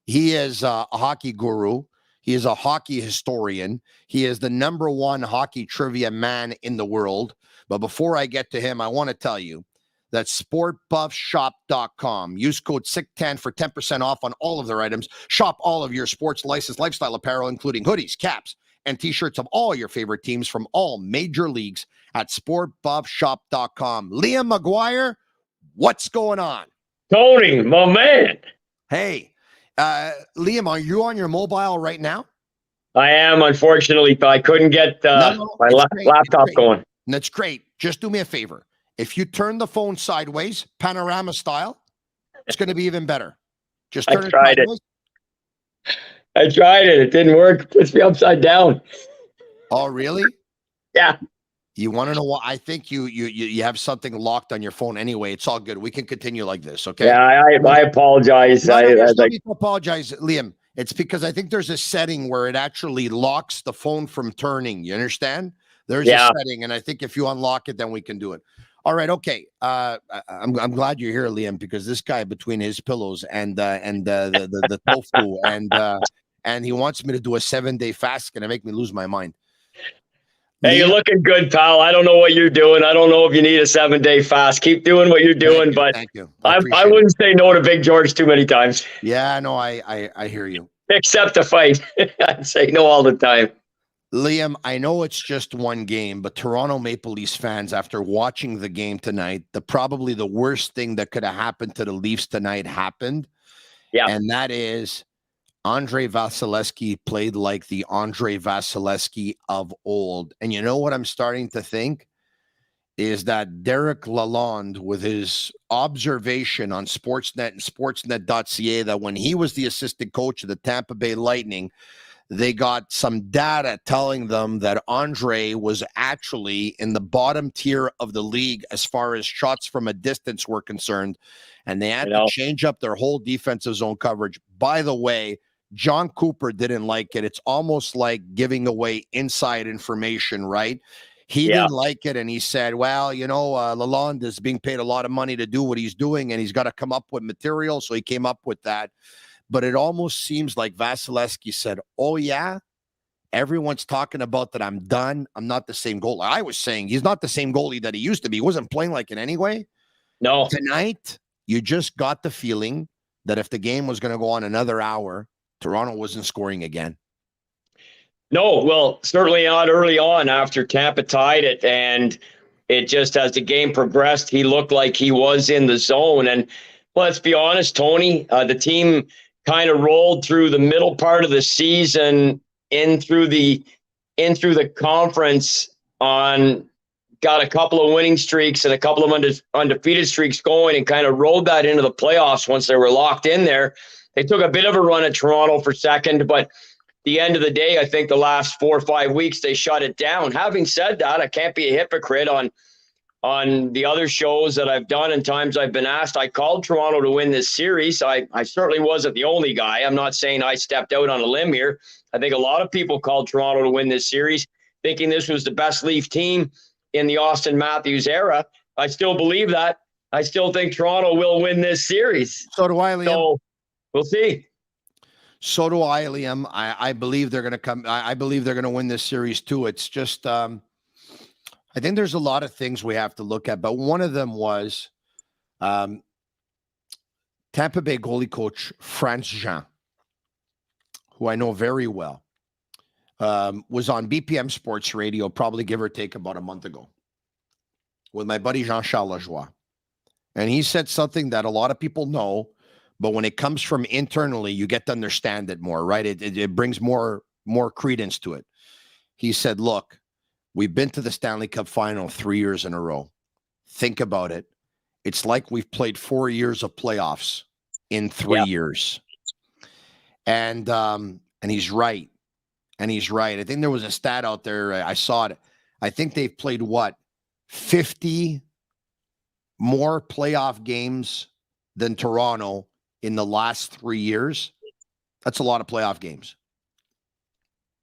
He is a hockey guru. He is a hockey historian. He is the #1 hockey trivia man in the world. But before I get to him, I want to tell you that sportbuffshop.com. Use code SICK10 for 10% off on all of their items. Shop all of your sports licensed lifestyle apparel, including hoodies, caps, and t-shirts of all your favorite teams from all major leagues at sportbuffshop.com. Liam McGuire, what's going on? Tony, my man. Hey, Liam, are you on your mobile right now? I am, unfortunately, but I couldn't get my laptop going. That's great. Just do me a favor. If you turn the phone sideways, panorama style, it's going to be even better. Just turn it sideways. I tried it. It didn't work. It puts me upside down. Oh, really? Yeah. You want to know what? I think you have something locked on your phone anyway. It's all good. We can continue like this, okay? Yeah, I apologize. No need to apologize, Liam. It's because I think there's a setting where it actually locks the phone from turning. You understand? There's a setting, and I think if you unlock it, then we can do it. All right, okay. I'm glad you're here, Liam, because this guy between his pillows and the tofu and he wants me to do a 7-day fast, gonna make me lose my mind. Hey, you're looking good, pal. I don't know what you're doing. I don't know if you need a 7-day fast. Keep doing what you're doing, thank you. I wouldn't say no to Big George too many times. Yeah, no, I hear you. Except to fight. I'd say no all the time. Liam, I know it's just one game, but Toronto Maple Leafs fans, after watching the game tonight, probably the worst thing that could have happened to the Leafs tonight happened. Yeah. And that is Andre Vasilevsky played like the Andre Vasilevsky of old. And you know what I'm starting to think? Is that Derek Lalonde, with his observation on Sportsnet and Sportsnet.ca, that when he was the assistant coach of the Tampa Bay Lightning, they got some data telling them that Andre was actually in the bottom tier of the league as far as shots from a distance were concerned. And they had to change up their whole defensive zone coverage. By the way, John Cooper didn't like it. It's almost like giving away inside information, right? He didn't like it, and he said, well, Lalonde is being paid a lot of money to do what he's doing, and he's got to come up with material, so he came up with that. But it almost seems like Vasilevsky said, oh, yeah, everyone's talking about that I'm done. I'm not the same goalie. I was saying he's not the same goalie that he used to be. He wasn't playing like it anyway. No. Tonight, you just got the feeling that if the game was going to go on another hour, Toronto wasn't scoring again. No, well, certainly not early on after Tampa tied it. And it just, as the game progressed, he looked like he was in the zone. And let's be honest, Tony, the team kind of rolled through the middle part of the season in through the conference got a couple of winning streaks and a couple of undefeated streaks going, and kind of rolled that into the playoffs once they were locked in there. They took a bit of a run at Toronto for second, but the end of the day, I think the last 4 or 5 weeks, they shut it down. Having said that, I can't be a hypocrite on the other shows that I've done and times I've been asked. I called Toronto to win this series. I certainly wasn't the only guy. I'm not saying I stepped out on a limb here. I think a lot of people called Toronto to win this series, thinking this was the best Leaf team in the Austin Matthews era. I still believe that. I still think Toronto will win this series. So do I, Liam. So we'll see. So do I, Liam. I believe they're going to come. I believe they're going to win this series too. It's just, I think there's a lot of things we have to look at, but one of them was Tampa Bay goalie coach Franz Jean, who I know very well, was on BPM Sports Radio, probably give or take about a month ago, with my buddy Jean-Charles Lajoie. And he said something that a lot of people know, but when it comes from internally, you get to understand it more, right? It brings more credence to it. He said, look, we've been to the Stanley Cup final 3 years in a row. Think about it. It's like we've played 4 years of playoffs in 3 years. And he's right. And he's right. I think there was a stat out there. I saw it. I think they've played 50 more playoff games than Toronto in the last 3 years. That's a lot of playoff games.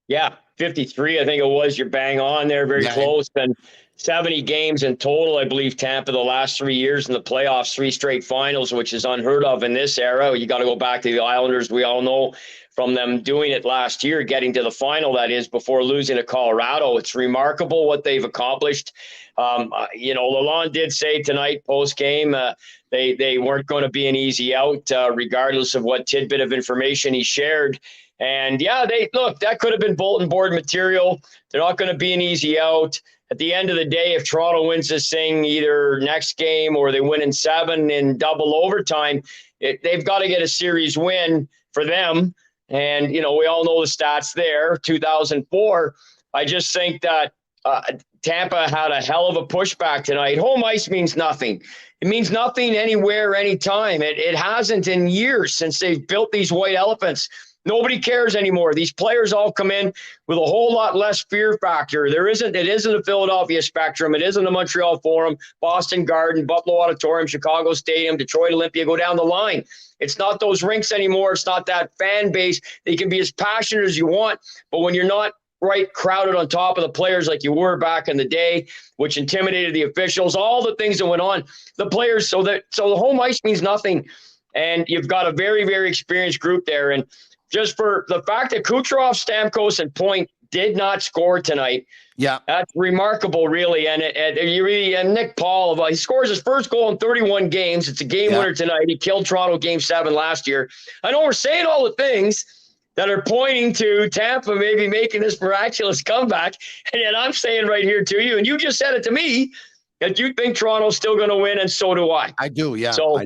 Yeah, 53, I think it was. You're bang on there, very close. And 70 games in total, I believe, Tampa the last 3 years in the playoffs, 3 straight finals, which is unheard of in this era. You got to go back to the Islanders. We all know from them doing it last year, getting to the final, that is, before losing to Colorado. It's remarkable what they've accomplished. Lalonde did say tonight post-game they weren't going to be an easy out, regardless of what tidbit of information he shared. And yeah, that could have been bulletin board material. They're not going to be an easy out. At the end of the day, if Toronto wins this thing either next game or they win in 7 in double overtime, they've got to get a series win for them. And, we all know the stats there, 2004. I just think that Tampa had a hell of a pushback tonight. Home ice means nothing. It means nothing anywhere, anytime. It hasn't in years since they've built these white elephants. Nobody cares anymore. These players all come in with a whole lot less fear factor. It isn't a Philadelphia Spectrum. It isn't a Montreal Forum, Boston Garden, Buffalo Auditorium, Chicago Stadium, Detroit Olympia, go down the line. It's not those rinks anymore. It's not that fan base. They can be as passionate as you want, but when you're not crowded on top of the players like you were back in the day, which intimidated the officials, all the things that went on, the players, so the home ice means nothing. And you've got a very, very experienced group there. And just for the fact that Kucherov, Stamkos, and Point did not score tonight, that's remarkable, really. And and Nick Paul, he scores his first goal in 31 games. It's a game winner tonight. He killed Toronto Game 7 last year. I know we're saying all the things that are pointing to Tampa maybe making this miraculous comeback, and yet I'm saying right here to you, and you just said it to me, that you think Toronto's still going to win, and so do I. I do, yeah. So, I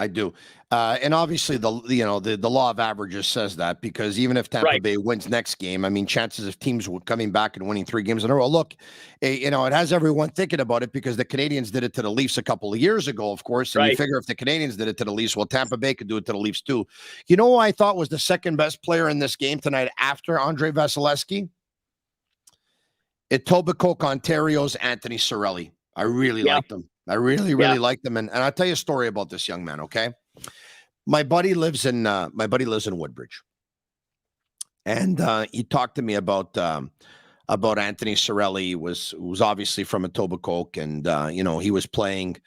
do. And obviously, the law of averages says that, because even if Tampa Bay wins next game, I mean, chances of teams coming back and winning 3 games in a row. Look, it has everyone thinking about it, because the Canadiens did it to the Leafs a couple of years ago, of course. And you figure if the Canadiens did it to the Leafs, well, Tampa Bay could do it to the Leafs too. You know who I thought was the second best player in this game tonight after Andre Vasilevsky? Etobicoke, Ontario's Anthony Cirelli. I really liked him. I really liked him. And I'll tell you a story about this young man, okay? My buddy lives in Woodbridge, and he talked to me about Anthony Cirelli. Was obviously from Etobicoke, and he was playing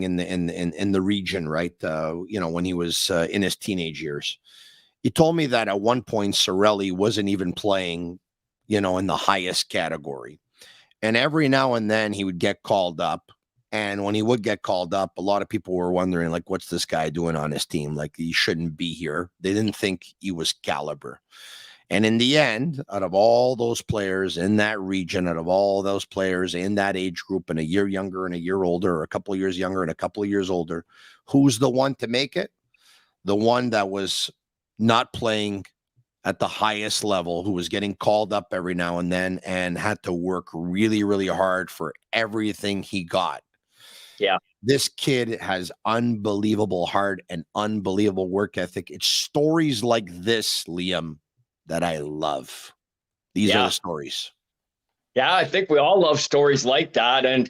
in the region, right? When he was in his teenage years. He told me that at one point Cirelli wasn't even playing, in the highest category, and every now and then he would get called up. And when he would get called up, a lot of people were wondering, like, what's this guy doing on his team? Like, he shouldn't be here. They didn't think he was caliber. And in the end, out of all those players in that region, out of all those players in that age group, and a year younger and a year older, or a couple of years younger and a couple of years older, who's the one to make it? The one that was not playing at the highest level, who was getting called up every now and then and had to work really, really hard for everything he got. Yeah. This kid has unbelievable heart and unbelievable work ethic. It's stories like this, Liam, that I love. These are the stories. Yeah, I think we all love stories like that. And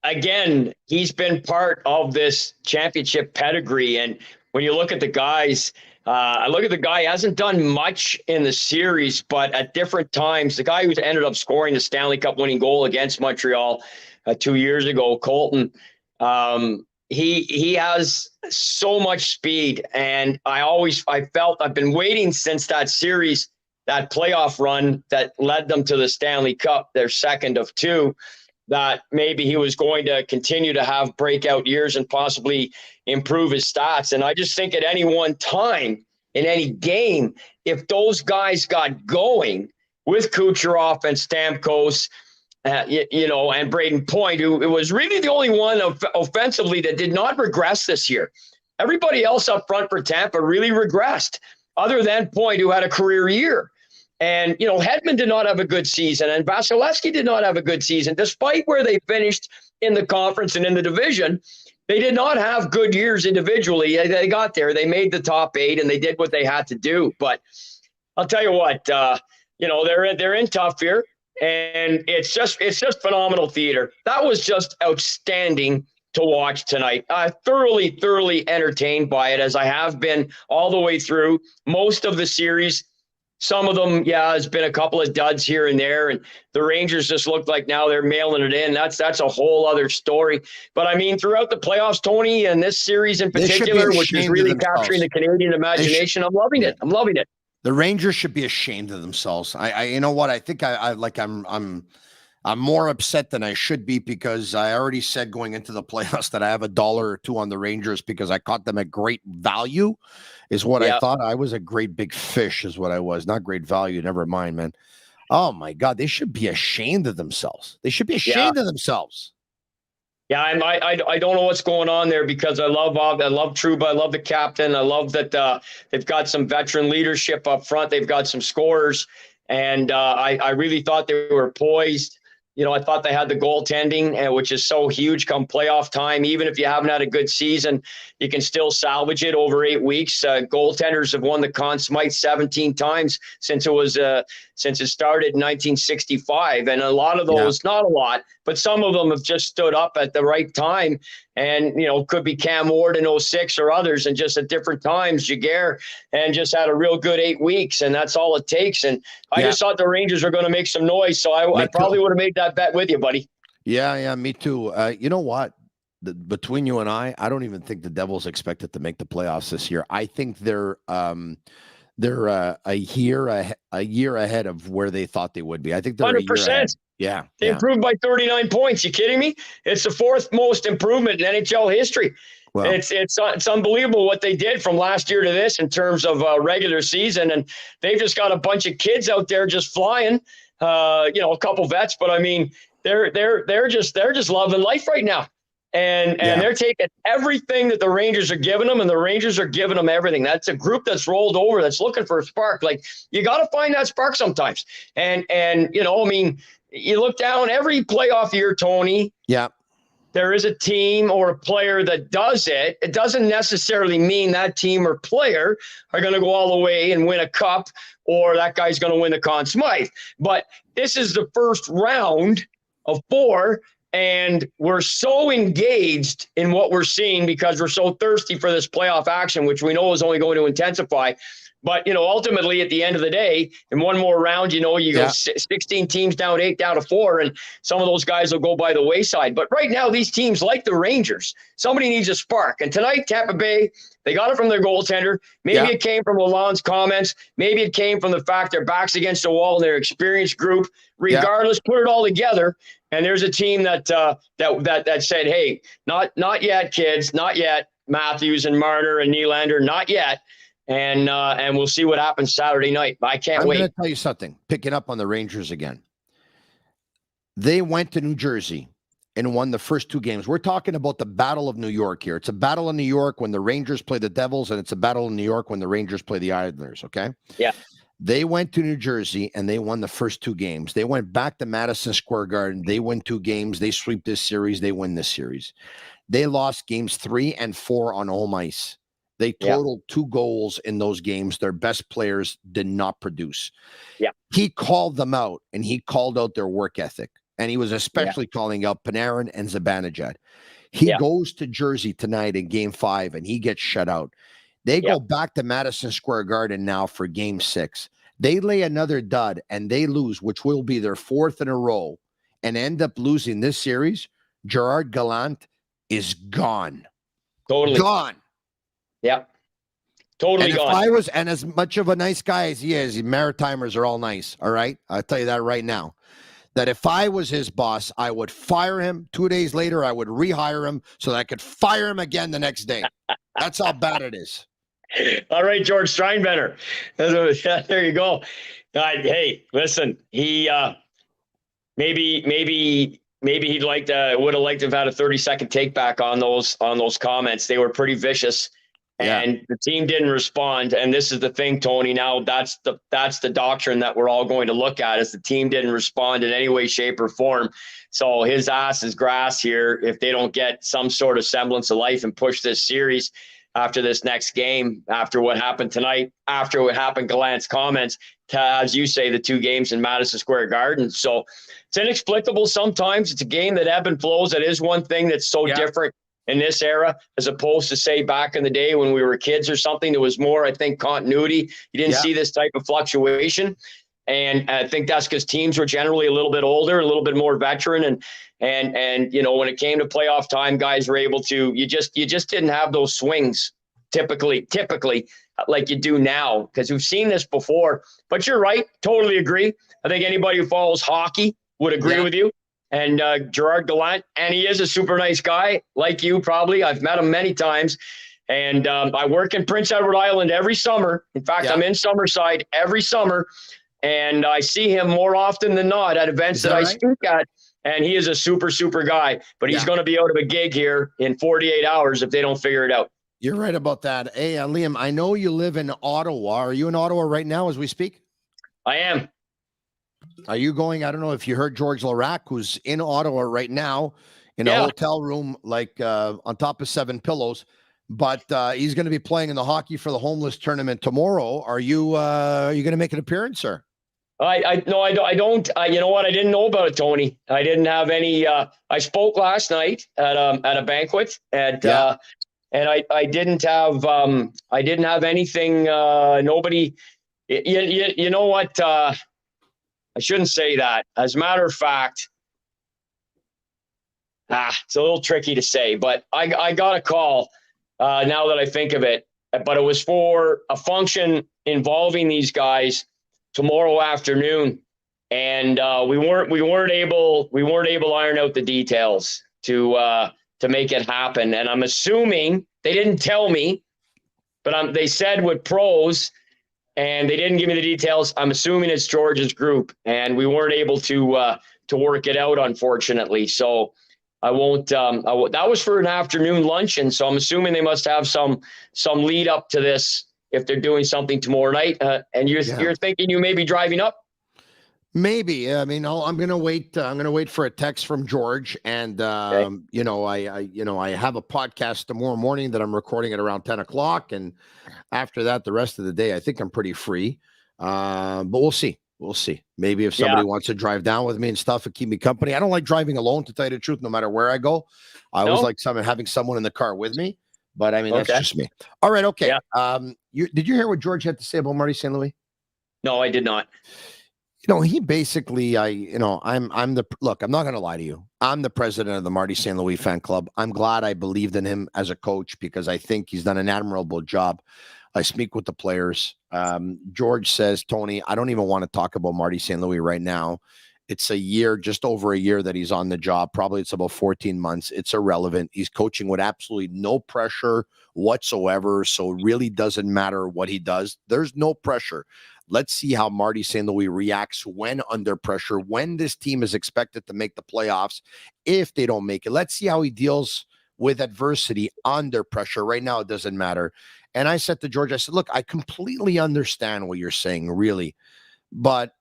again, he's been part of this championship pedigree. And when you look at the guys, he hasn't done much in the series, but at different times, the guy who's ended up scoring the Stanley Cup winning goal against Montreal 2 years ago, Colton, he has so much speed, and I felt I've been waiting since that series, that playoff run that led them to the Stanley Cup, their second of 2, that maybe he was going to continue to have breakout years and possibly improve his stats. And I just think at any one time in any game, if those guys got going with Kucherov and Stamkos, and Braden Point, who was really the only one offensively that did not regress this year. Everybody else up front for Tampa really regressed, other than Point, who had a career year. And, Hedman did not have a good season, and Vasilevsky did not have a good season. Despite where they finished in the conference and in the division, they did not have good years individually. They got there. They made the top 8, and they did what they had to do. But I'll tell you what, they're in tough here. And it's just phenomenal theater. That was just outstanding to watch tonight. Thoroughly entertained by it, as I have been all the way through most of the series. Some of them, has been a couple of duds here and there, and the Rangers just look like now they're mailing it in. That's a whole other story. But I mean, throughout the playoffs, Tony, and this series in particular, which is really capturing the Canadian imagination, I'm loving it. The Rangers should be ashamed of themselves. You know what? I think I'm I'm more upset than I should be because I already said going into the playoffs that I have $1 or $2 on the Rangers because I caught them at great value is what I thought. I was a great big fish is what I was. Not great value. Never mind, man. Oh, my God. They should be ashamed of themselves. They should be ashamed of themselves. Yeah, I don't know what's going on there because I love Trouba. I love the captain. I love that they've got some veteran leadership up front. They've got some scorers. And I really thought they were poised. You know, I thought they had the goaltending, which is so huge come playoff time. Even if you haven't had a good season, you can still salvage it over 8 weeks. Goaltenders have won the Conn Smythe 17 times since it started in 1965. And a lot of those, not a lot, but some of them have just stood up at the right time. And, you know, could be Cam Ward in 06 or others, and just at different times, Jaguar, and just had a real good 8 weeks. And that's all it takes. And I just thought the Rangers were going to make some noise. So I probably would have made that bet with you, buddy. Yeah, me too. You know what? Between you and I don't even think the Devils expected to make the playoffs this year. I think they're a year ahead of where they thought they would be. I think they're 100%. A year ahead. Yeah. They improved by 39 points. You kidding me? It's the fourth most improvement in NHL history. Well, it's unbelievable what they did from last year to this in terms of regular season. And they've just got a bunch of kids out there just flying, a couple vets, but I mean, they're just loving life right now. And they're taking everything that the Rangers are giving them, and the Rangers are giving them everything. That's a group that's rolled over, that's looking for a spark. Like, you got to find that spark sometimes. And you look down every playoff year, Tony. Yeah. There is a team or a player that does it. It doesn't necessarily mean that team or player are going to go all the way and win a cup, or that guy's going to win the Conn Smythe. But this is the first round of 4. And we're so engaged in what we're seeing because we're so thirsty for this playoff action, which we know is only going to intensify. But, ultimately at the end of the day, in one more round, you go 16 teams down, 8 down to 4, and some of those guys will go by the wayside. But right now, these teams, like the Rangers, somebody needs a spark. And tonight, Tampa Bay, they got it from their goaltender. Maybe it came from Lalonde's comments. Maybe it came from the fact their back's against the wall and their experienced group. Regardless, put it all together. And there's a team that said, hey, not yet, kids, not yet. Matthews and Marner and Nylander, not yet. And we'll see what happens Saturday night. I can't wait. I'm going to tell you something. Picking up on the Rangers again. They went to New Jersey and won the first 2 games. We're talking about the Battle of New York here. It's a battle in New York when the Rangers play the Devils, and it's a battle in New York when the Rangers play the Islanders, okay? Yeah. They went to New Jersey, and they won the first 2 games. They went back to Madison Square Garden. They win 2 games. They sweep this series. They win this series. They lost games 3 and 4 on home ice. They totaled 2 goals in those games. Their best players did not produce. Yeah. He called them out, and he called out their work ethic. And he was especially calling out Panarin and Zibanejad. He goes to Jersey tonight in Game 5, and he gets shut out. They go back to Madison Square Garden now for Game 6. They lay another dud, and they lose, which will be their 4th in a row, and end up losing this series. Gerard Gallant is gone. Totally. Gone. Yeah. Totally gone. And as much of a nice guy as he is, Maritimers are all nice, all right? I'll tell you that right now. That if I was his boss, I would fire him. 2 days later, I would rehire him so that I could fire him again the next day. That's how bad it is. All right, George Steinbrenner. There you go. Hey, listen, he maybe he'd would have liked to have had a 30-second take back on those comments. They were pretty vicious. And the team didn't respond. And this is the thing, Tony. Now that's the doctrine that we're all going to look at, is the team didn't respond in any way, shape, or form. So his ass is grass here if they don't get some sort of semblance of life and push this series after this next game, after what happened tonight, after what happened, Gallant's comments, to, as you say, the 2 games in Madison Square Garden. So it's inexplicable sometimes. It's a game that ebb and flows. That is one thing that's so different in this era, as opposed to, say, back in the day when we were kids or something. There was more, I think, continuity. You didn't see this type of fluctuation. And I think that's because teams were generally a little bit older, a little bit more veteran. And when it came to playoff time, guys were able to, you just didn't have those swings typically like you do now, because we've seen this before. But you're right. Totally agree. I think anybody who follows hockey would agree with you. And Gerard Gallant, and he is a super nice guy, like you probably. I've met him many times. And I work in Prince Edward Island every summer. In fact, I'm in Summerside every summer. And I see him more often than not at events that I speak at. And he is a super, super guy. But he's going to be out of a gig here in 48 hours if they don't figure it out. You're right about that. Hey, Liam, I know you live in Ottawa. Are you in Ottawa right now as we speak? I am. Are you going? I don't know if you heard George Laraque, who's in Ottawa right now in a hotel room, like on top of 7 pillows. But he's going to be playing in the Hockey for the Homeless tournament tomorrow. Are you going to make an appearance, sir? No, I don't. You know what? I didn't know about it, Tony. I didn't have any. I spoke last night at a banquet, and I didn't have. I didn't have anything. Nobody. You know what? I shouldn't say that. As a matter of fact, it's a little tricky to say, but I got a call. Now that I think of it, but it was for a function involving these guys tomorrow afternoon, and we weren't able to iron out the details to make it happen. And I'm assuming they didn't tell me, but they said with pros, and they didn't give me the details. I'm assuming it's George's group, and we weren't able to work it out, unfortunately. So. I won't. That was for an afternoon luncheon, so I'm assuming they must have some lead up to this if they're doing something tomorrow night. And you're thinking you may be driving up. Maybe. I mean, I'm gonna wait. I'm gonna wait for a text from George, and you know, I have a podcast tomorrow morning that I'm recording at around 10 o'clock, and after that, the rest of the day, I think I'm pretty free. But we'll see. We'll see. Maybe if somebody wants to drive down with me and stuff and keep me company. I don't like driving alone, to tell you the truth, no matter where I go. I always like having someone in the car with me. But I mean, that's just me. All right. Okay. Yeah. Did you hear what George had to say about Marty St. Louis? No, I did not. You know, he basically, I'm not going to lie to you. I'm the president of the Marty St. Louis fan club. I'm glad I believed in him as a coach because I think he's done an admirable job. I speak with the players. George says, Tony, I don't even want to talk about Marty St. Louis right now. It's a year, just over a year that he's on the job. Probably it's about 14 months. It's irrelevant. He's coaching with absolutely no pressure whatsoever. So it really doesn't matter what he does. There's no pressure. Let's see how Marty St. Louis reacts when under pressure, when this team is expected to make the playoffs. If they don't make it, let's see how he deals with adversity under pressure. Right now, it doesn't matter. And I said to George, I said, look, I completely understand what you're saying, really. But,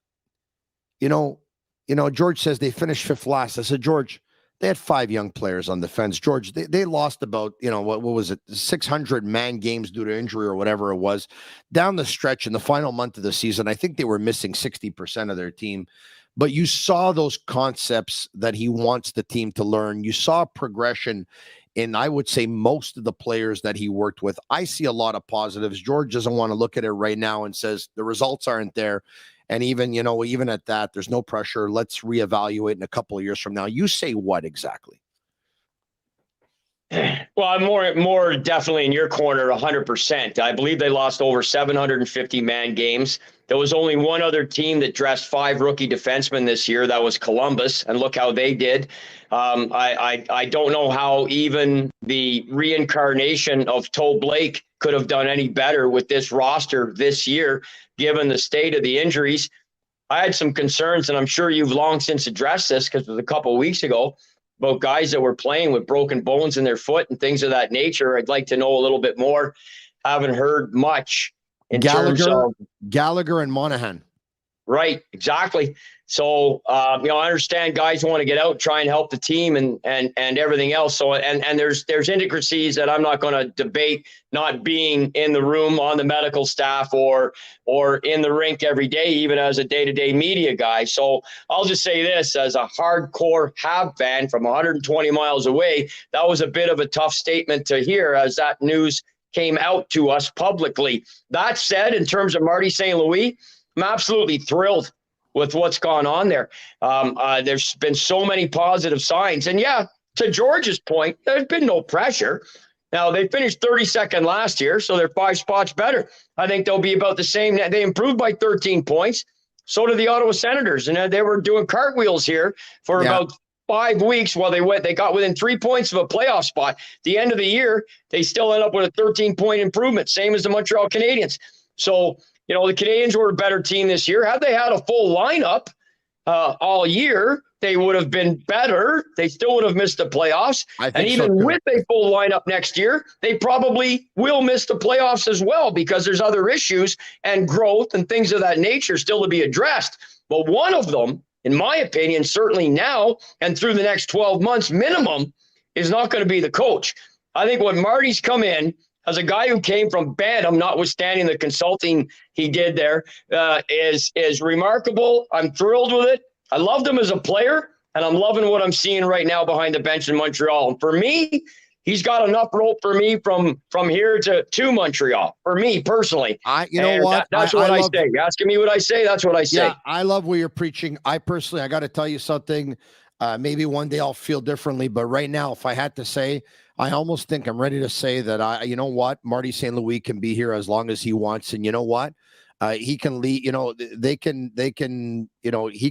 George says they finished 5th last. I said, George, they had 5 young players on defense. George, they lost about, what was it, 600 man games due to injury or whatever it was. Down the stretch in the final month of the season, I think they were missing 60% of their team. But you saw those concepts that he wants the team to learn. You saw progression in, I would say, most of the players that he worked with. I see a lot of positives. George doesn't want to look at it right now and says the results aren't there. And even at that, there's no pressure. Let's reevaluate in a couple of years from now. You say what exactly? Well, I'm more definitely in your corner, 100%. I believe they lost over 750 man games. There was only one other team that dressed 5 rookie defensemen this year. That was Columbus, and look how they did. I don't know how even the reincarnation of Toe Blake could have done any better with this roster this year, given the state of the injuries. I had some concerns, and I'm sure you've long since addressed this because it was a couple of weeks ago, about guys that were playing with broken bones in their foot and things of that nature. I'd like to know a little bit more. Haven't heard much in terms of Gallagher and Monahan. Right, exactly. So, I understand guys want to get out and try and help the team and everything else. So, and there's intricacies that I'm not going to debate, not being in the room on the medical staff or in the rink every day, even as a day-to-day media guy. So I'll just say this, as a hardcore Hab fan from 120 miles away, that was a bit of a tough statement to hear as that news came out to us publicly. That said, in terms of Marty St. Louis, I'm absolutely thrilled with what's gone on there. There's been so many positive signs. And to George's point, there's been no pressure. Now, they finished 32nd last year, so they're 5 spots better. I think they'll be about the same. They improved by 13 points. So did the Ottawa Senators. And they were doing cartwheels here for about 5 weeks while they got within 3 points of a playoff spot. The end of the year, they still end up with a 13-point improvement, same as the Montreal Canadiens. So, the Canadiens were a better team this year. Had they had a full lineup all year, they would have been better. They still would have missed the playoffs. And even with a full lineup next year, they probably will miss the playoffs as well, because there's other issues and growth and things of that nature still to be addressed. But one of them, in my opinion, certainly now and through the next 12 months minimum, is not going to be the coach. I think when Marty's come in, as a guy who came from Bantam, notwithstanding the consulting he did there, is remarkable. I'm thrilled with it. I loved him as a player, and I'm loving what I'm seeing right now behind the bench in Montreal. And for me, he's got enough rope for me from here to Montreal, for me personally. That's what I say. You're asking me what I say? That's what I say. Yeah, I love what you're preaching. I got to tell you something. Maybe one day I'll feel differently, but right now, if I had to say, I almost think I'm ready to say that you know what, Marty St. Louis can be here as long as he wants, and you know what, he can leave. They can. He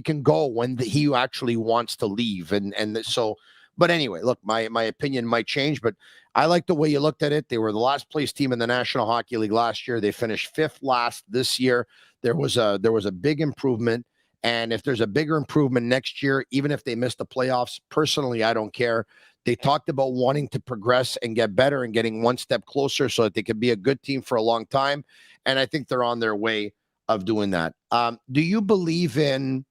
can go when he actually wants to leave, and so. But anyway, look, my opinion might change, but I like the way you looked at it. They were the last place team in the National Hockey League last year. They finished 5th last this year. There was a big improvement. And if there's a bigger improvement next year, even if they miss the playoffs, personally, I don't care. They talked about wanting to progress and get better and getting one step closer so that they could be a good team for a long time. And I think they're on their way of doing that. Do you believe in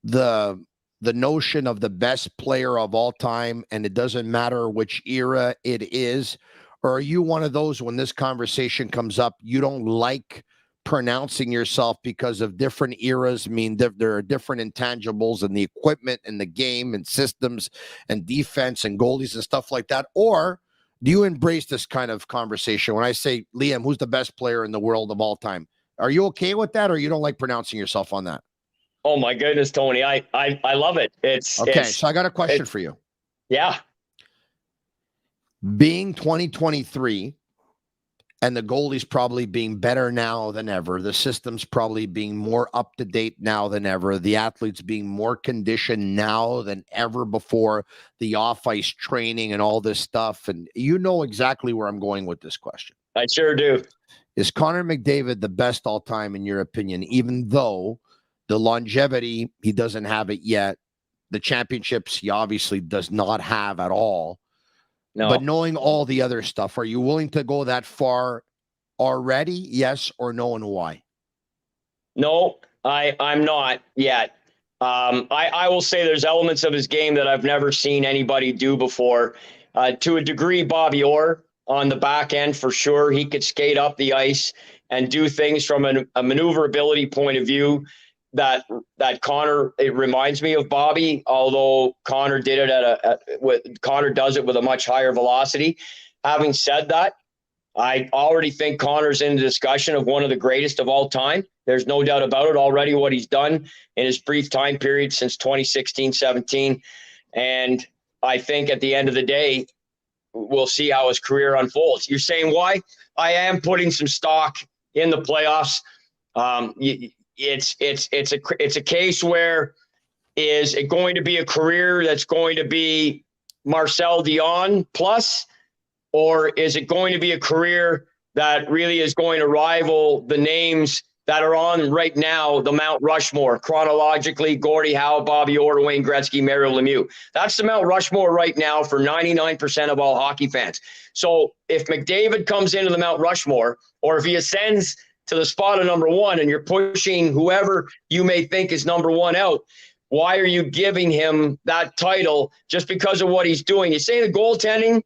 the notion of the best player of all time, and it doesn't matter which era it is? Or are you one of those, when this conversation comes up, you don't like pronouncing yourself because of different eras? There are different intangibles in the equipment and the game and systems and defense and goalies and stuff like that? Or do you embrace this kind of conversation? When I say, Liam, who's the best player in the world of all time, are you okay with that, or you don't like pronouncing yourself on that? Oh my goodness, Tony. I love it. So I got a question for you. Yeah. Being 2023, and the goalies probably being better now than ever, the systems probably being more up to date now than ever, the athletes being more conditioned now than ever before, the off-ice training and all this stuff. And you know exactly where I'm going with this question. I sure do. Is Connor McDavid the best all time in your opinion, even though the longevity, he doesn't have it yet? The championships, he obviously does not have at all. No. But knowing all the other stuff, are you willing to go that far already? Yes or no, and why? No, I'm not yet. I will say there's elements of his game that I've never seen anybody do before. To a degree, Bobby Orr on the back end, for sure. He could skate up the ice and do things from a maneuverability point of view that Connor, it reminds me of Bobby, although Connor did it Connor does it with a much higher velocity. Having said that, I already think Connor's in the discussion of one of the greatest of all time. There's no doubt about it already, what he's done in his brief time period since 2016-17. And I think at the end of the day, we'll see how his career unfolds. You're saying why? I am putting some stock in the playoffs. It's a case where, is it going to be a career that's going to be Marcel Dion plus, or is it going to be a career that really is going to rival the names that are on right now, the Mount Rushmore, chronologically: Gordie Howe, Bobby Orr, Wayne Gretzky, Mario Lemieux? That's the Mount Rushmore right now for 99% of all hockey fans. So if McDavid comes into the Mount Rushmore, or if he ascends to the spot of number one, and you're pushing whoever you may think is number one out, why are you giving him that title just because of what he's doing? You say the goaltending,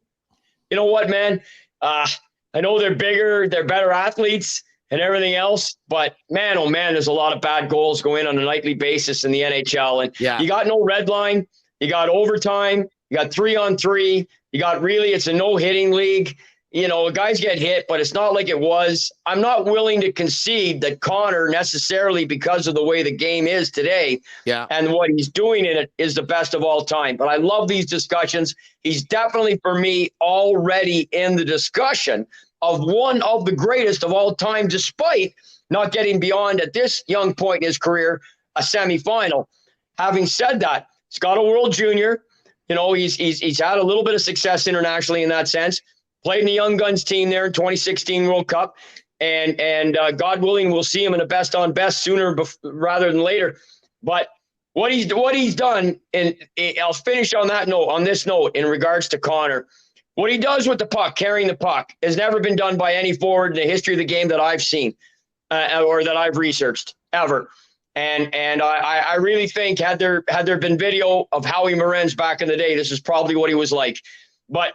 you know what, man? I know they're bigger, they're better athletes and everything else, but man, oh man, there's a lot of bad goals going on a nightly basis in the NHL. And you got no red line, you got overtime, you got 3-on-3, you got it's a no-hitting league. You know, guys get hit, but it's not like it was. I'm not willing to concede that Connor necessarily, because of the way the game is today and what he's doing in it, is the best of all time. But I love these discussions. He's definitely, for me, already in the discussion. of one of the greatest of all time, despite not getting beyond, at this young point in his career, a semifinal. Having said that, he's got a World Junior. He's had a little bit of success internationally in that sense. Played in the Young Guns team there in 2016 World Cup. And God willing, we'll see him in the best on best sooner rather than later. But what he's done, and I'll finish on this note in regards to Connor. What he does with the puck, carrying the puck, has never been done by any forward in the history of the game that I've seen or that I've researched ever. And I really think had there been video of Howie Morenz back in the day, this is probably what he was like. But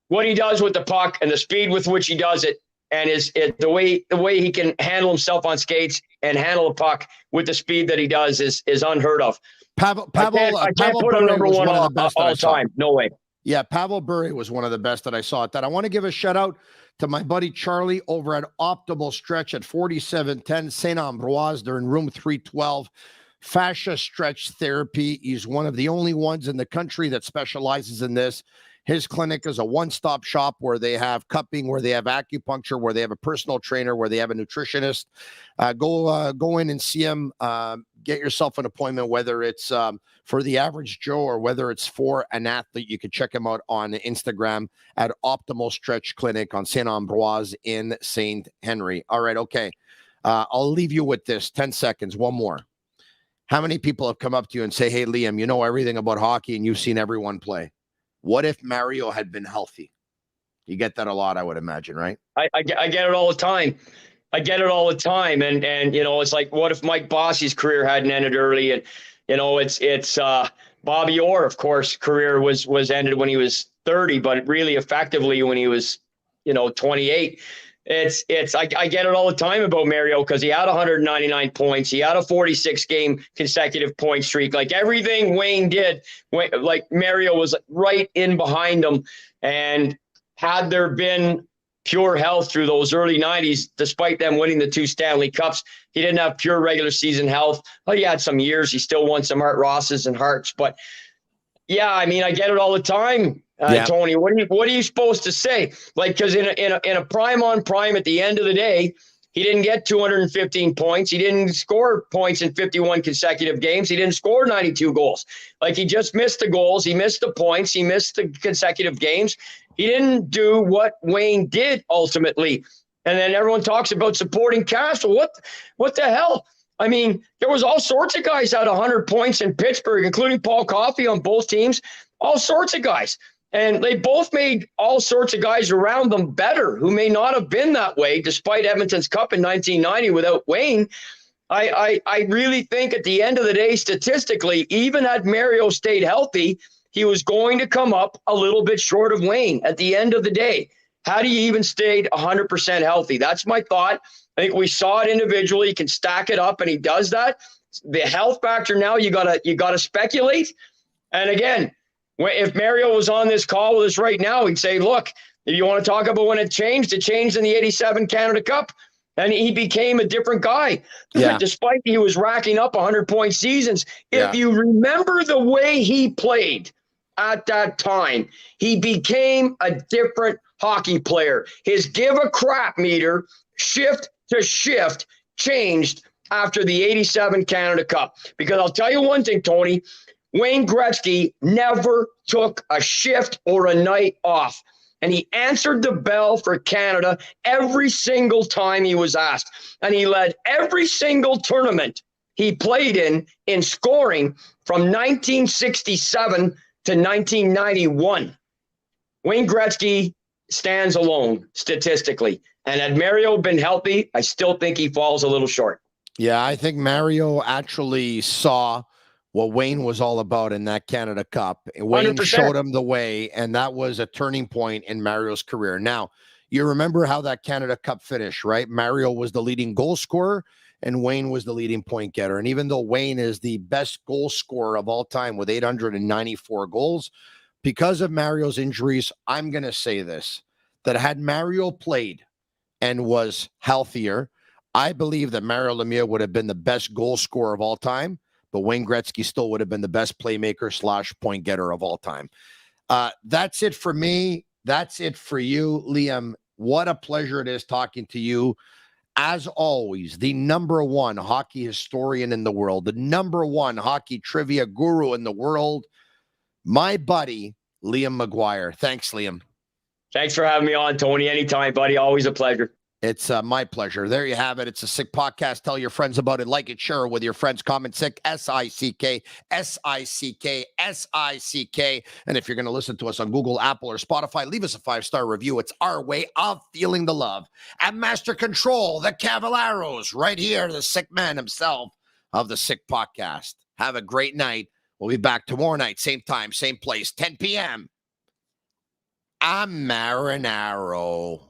what he does with the puck and the speed with which he does it, and the way he can handle himself on skates and handle a puck with the speed that he does is unheard of. I can't put him number one all time. No way. Yeah, Pavel Bure was one of the best that I saw at that. I want to give a shout out to my buddy Charlie over at Optimal Stretch at 4710 St. Ambroise. They're in room 312. Fascia stretch therapy. He's one of the only ones in the country that specializes in this. His clinic is a one-stop shop where they have cupping, where they have acupuncture, where they have a personal trainer, where they have a nutritionist. Go in and see him. Get yourself an appointment, whether it's for the average Joe or whether it's for an athlete. You can check him out on Instagram at Optimal Stretch Clinic on St. Ambroise in St. Henry. All right, okay. I'll leave you with this. 10 seconds. One more. How many people have come up to you and say, hey, Liam, you know everything about hockey and you've seen everyone play? What if Mario had been healthy? You get that a lot, I would imagine, right? I get it all the time. And it's like, what if Mike Bossy's career hadn't ended early? And, it's Bobby Orr, of course, career was ended when he was 30, but really effectively when he was, 28. I get it all the time about Mario because he had 199 points. He had a 46-game consecutive point streak. Like everything Wayne did, like Mario was right in behind him. And had there been pure health through those early 90s, despite them winning the 2 Stanley Cups, he didn't have pure regular season health. Well, he had some years. He still won some Art Rosses and Harts. But, yeah, I mean, I get it all the time. Tony, what are you supposed to say? Like, because in a prime on prime at the end of the day, he didn't get 215 points. He didn't score points in 51 consecutive games. He didn't score 92 goals. Like, he just missed the goals. He missed the points. He missed the consecutive games. He didn't do what Wayne did ultimately. And then everyone talks about supporting cast. Well, what the hell? I mean, there was all sorts of guys out 100 points in Pittsburgh, including Paul Coffey on both teams. All sorts of guys. And they both made all sorts of guys around them better who may not have been that way despite Edmonton's Cup in 1990 without Wayne. I really think at the end of the day, statistically, even had Mario stayed healthy, he was going to come up a little bit short of Wayne at the end of the day. Had he even stayed 100% healthy? That's my thought. I think we saw it individually. He can stack it up, and he does that. The health factor now, you gotta speculate. And again, if Mario was on this call with us right now, he'd say, look, if you want to talk about when it changed in the 87 Canada Cup, and he became a different guy. Yeah. Despite he was racking up 100-point seasons. If you remember the way he played at that time, he became a different hockey player. His give a crap meter, shift to shift, changed after the 87 Canada Cup. Because I'll tell you one thing, Tony, Wayne Gretzky never took a shift or a night off. And he answered the bell for Canada every single time he was asked. And he led every single tournament he played in scoring from 1967 to 1991. Wayne Gretzky stands alone statistically. And had Mario been healthy, I still think he falls a little short. Yeah, I think Mario actually saw what Wayne was all about in that Canada Cup. Wayne 100%. Showed him the way, and that was a turning point in Mario's career. Now, you remember how that Canada Cup finished, right? Mario was the leading goal scorer, and Wayne was the leading point getter. And even though Wayne is the best goal scorer of all time with 894 goals, because of Mario's injuries, I'm going to say this, that had Mario played and was healthier, I believe that Mario Lemieux would have been the best goal scorer of all time, but Wayne Gretzky still would have been the best playmaker / point getter of all time. That's it for me. That's it for you, Liam. what a pleasure it is talking to you. As always, the number one hockey historian in the world, the number one hockey trivia guru in the world, my buddy, Liam McGuire. Thanks, Liam. Thanks for having me on, Tony. Anytime, buddy. Always a pleasure. It's my pleasure. There you have it. It's a sick podcast. Tell your friends about it. Like it, share it with your friends. Comment sick, S-I-C-K, S-I-C-K, S-I-C-K. And if you're going to listen to us on Google, Apple, or Spotify, leave us a 5-star review. It's our way of feeling the love. At Master Control, the Cavaleros, right here, the sick man himself of the Sick Podcast. Have a great night. We'll be back tomorrow night, same time, same place, 10 p.m. I'm Marinaro.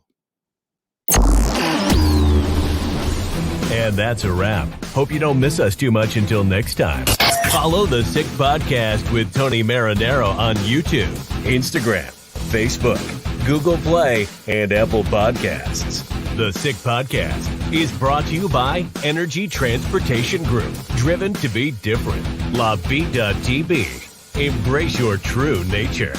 And that's a wrap. Hope you don't miss us too much until next time. Follow the Sick Podcast with Tony Marinaro on YouTube, Instagram, Facebook, Google Play, and Apple Podcasts. The Sick Podcast is brought to you by Energy Transportation Group. Driven to be different. La Vida Tibi. Embrace your true nature.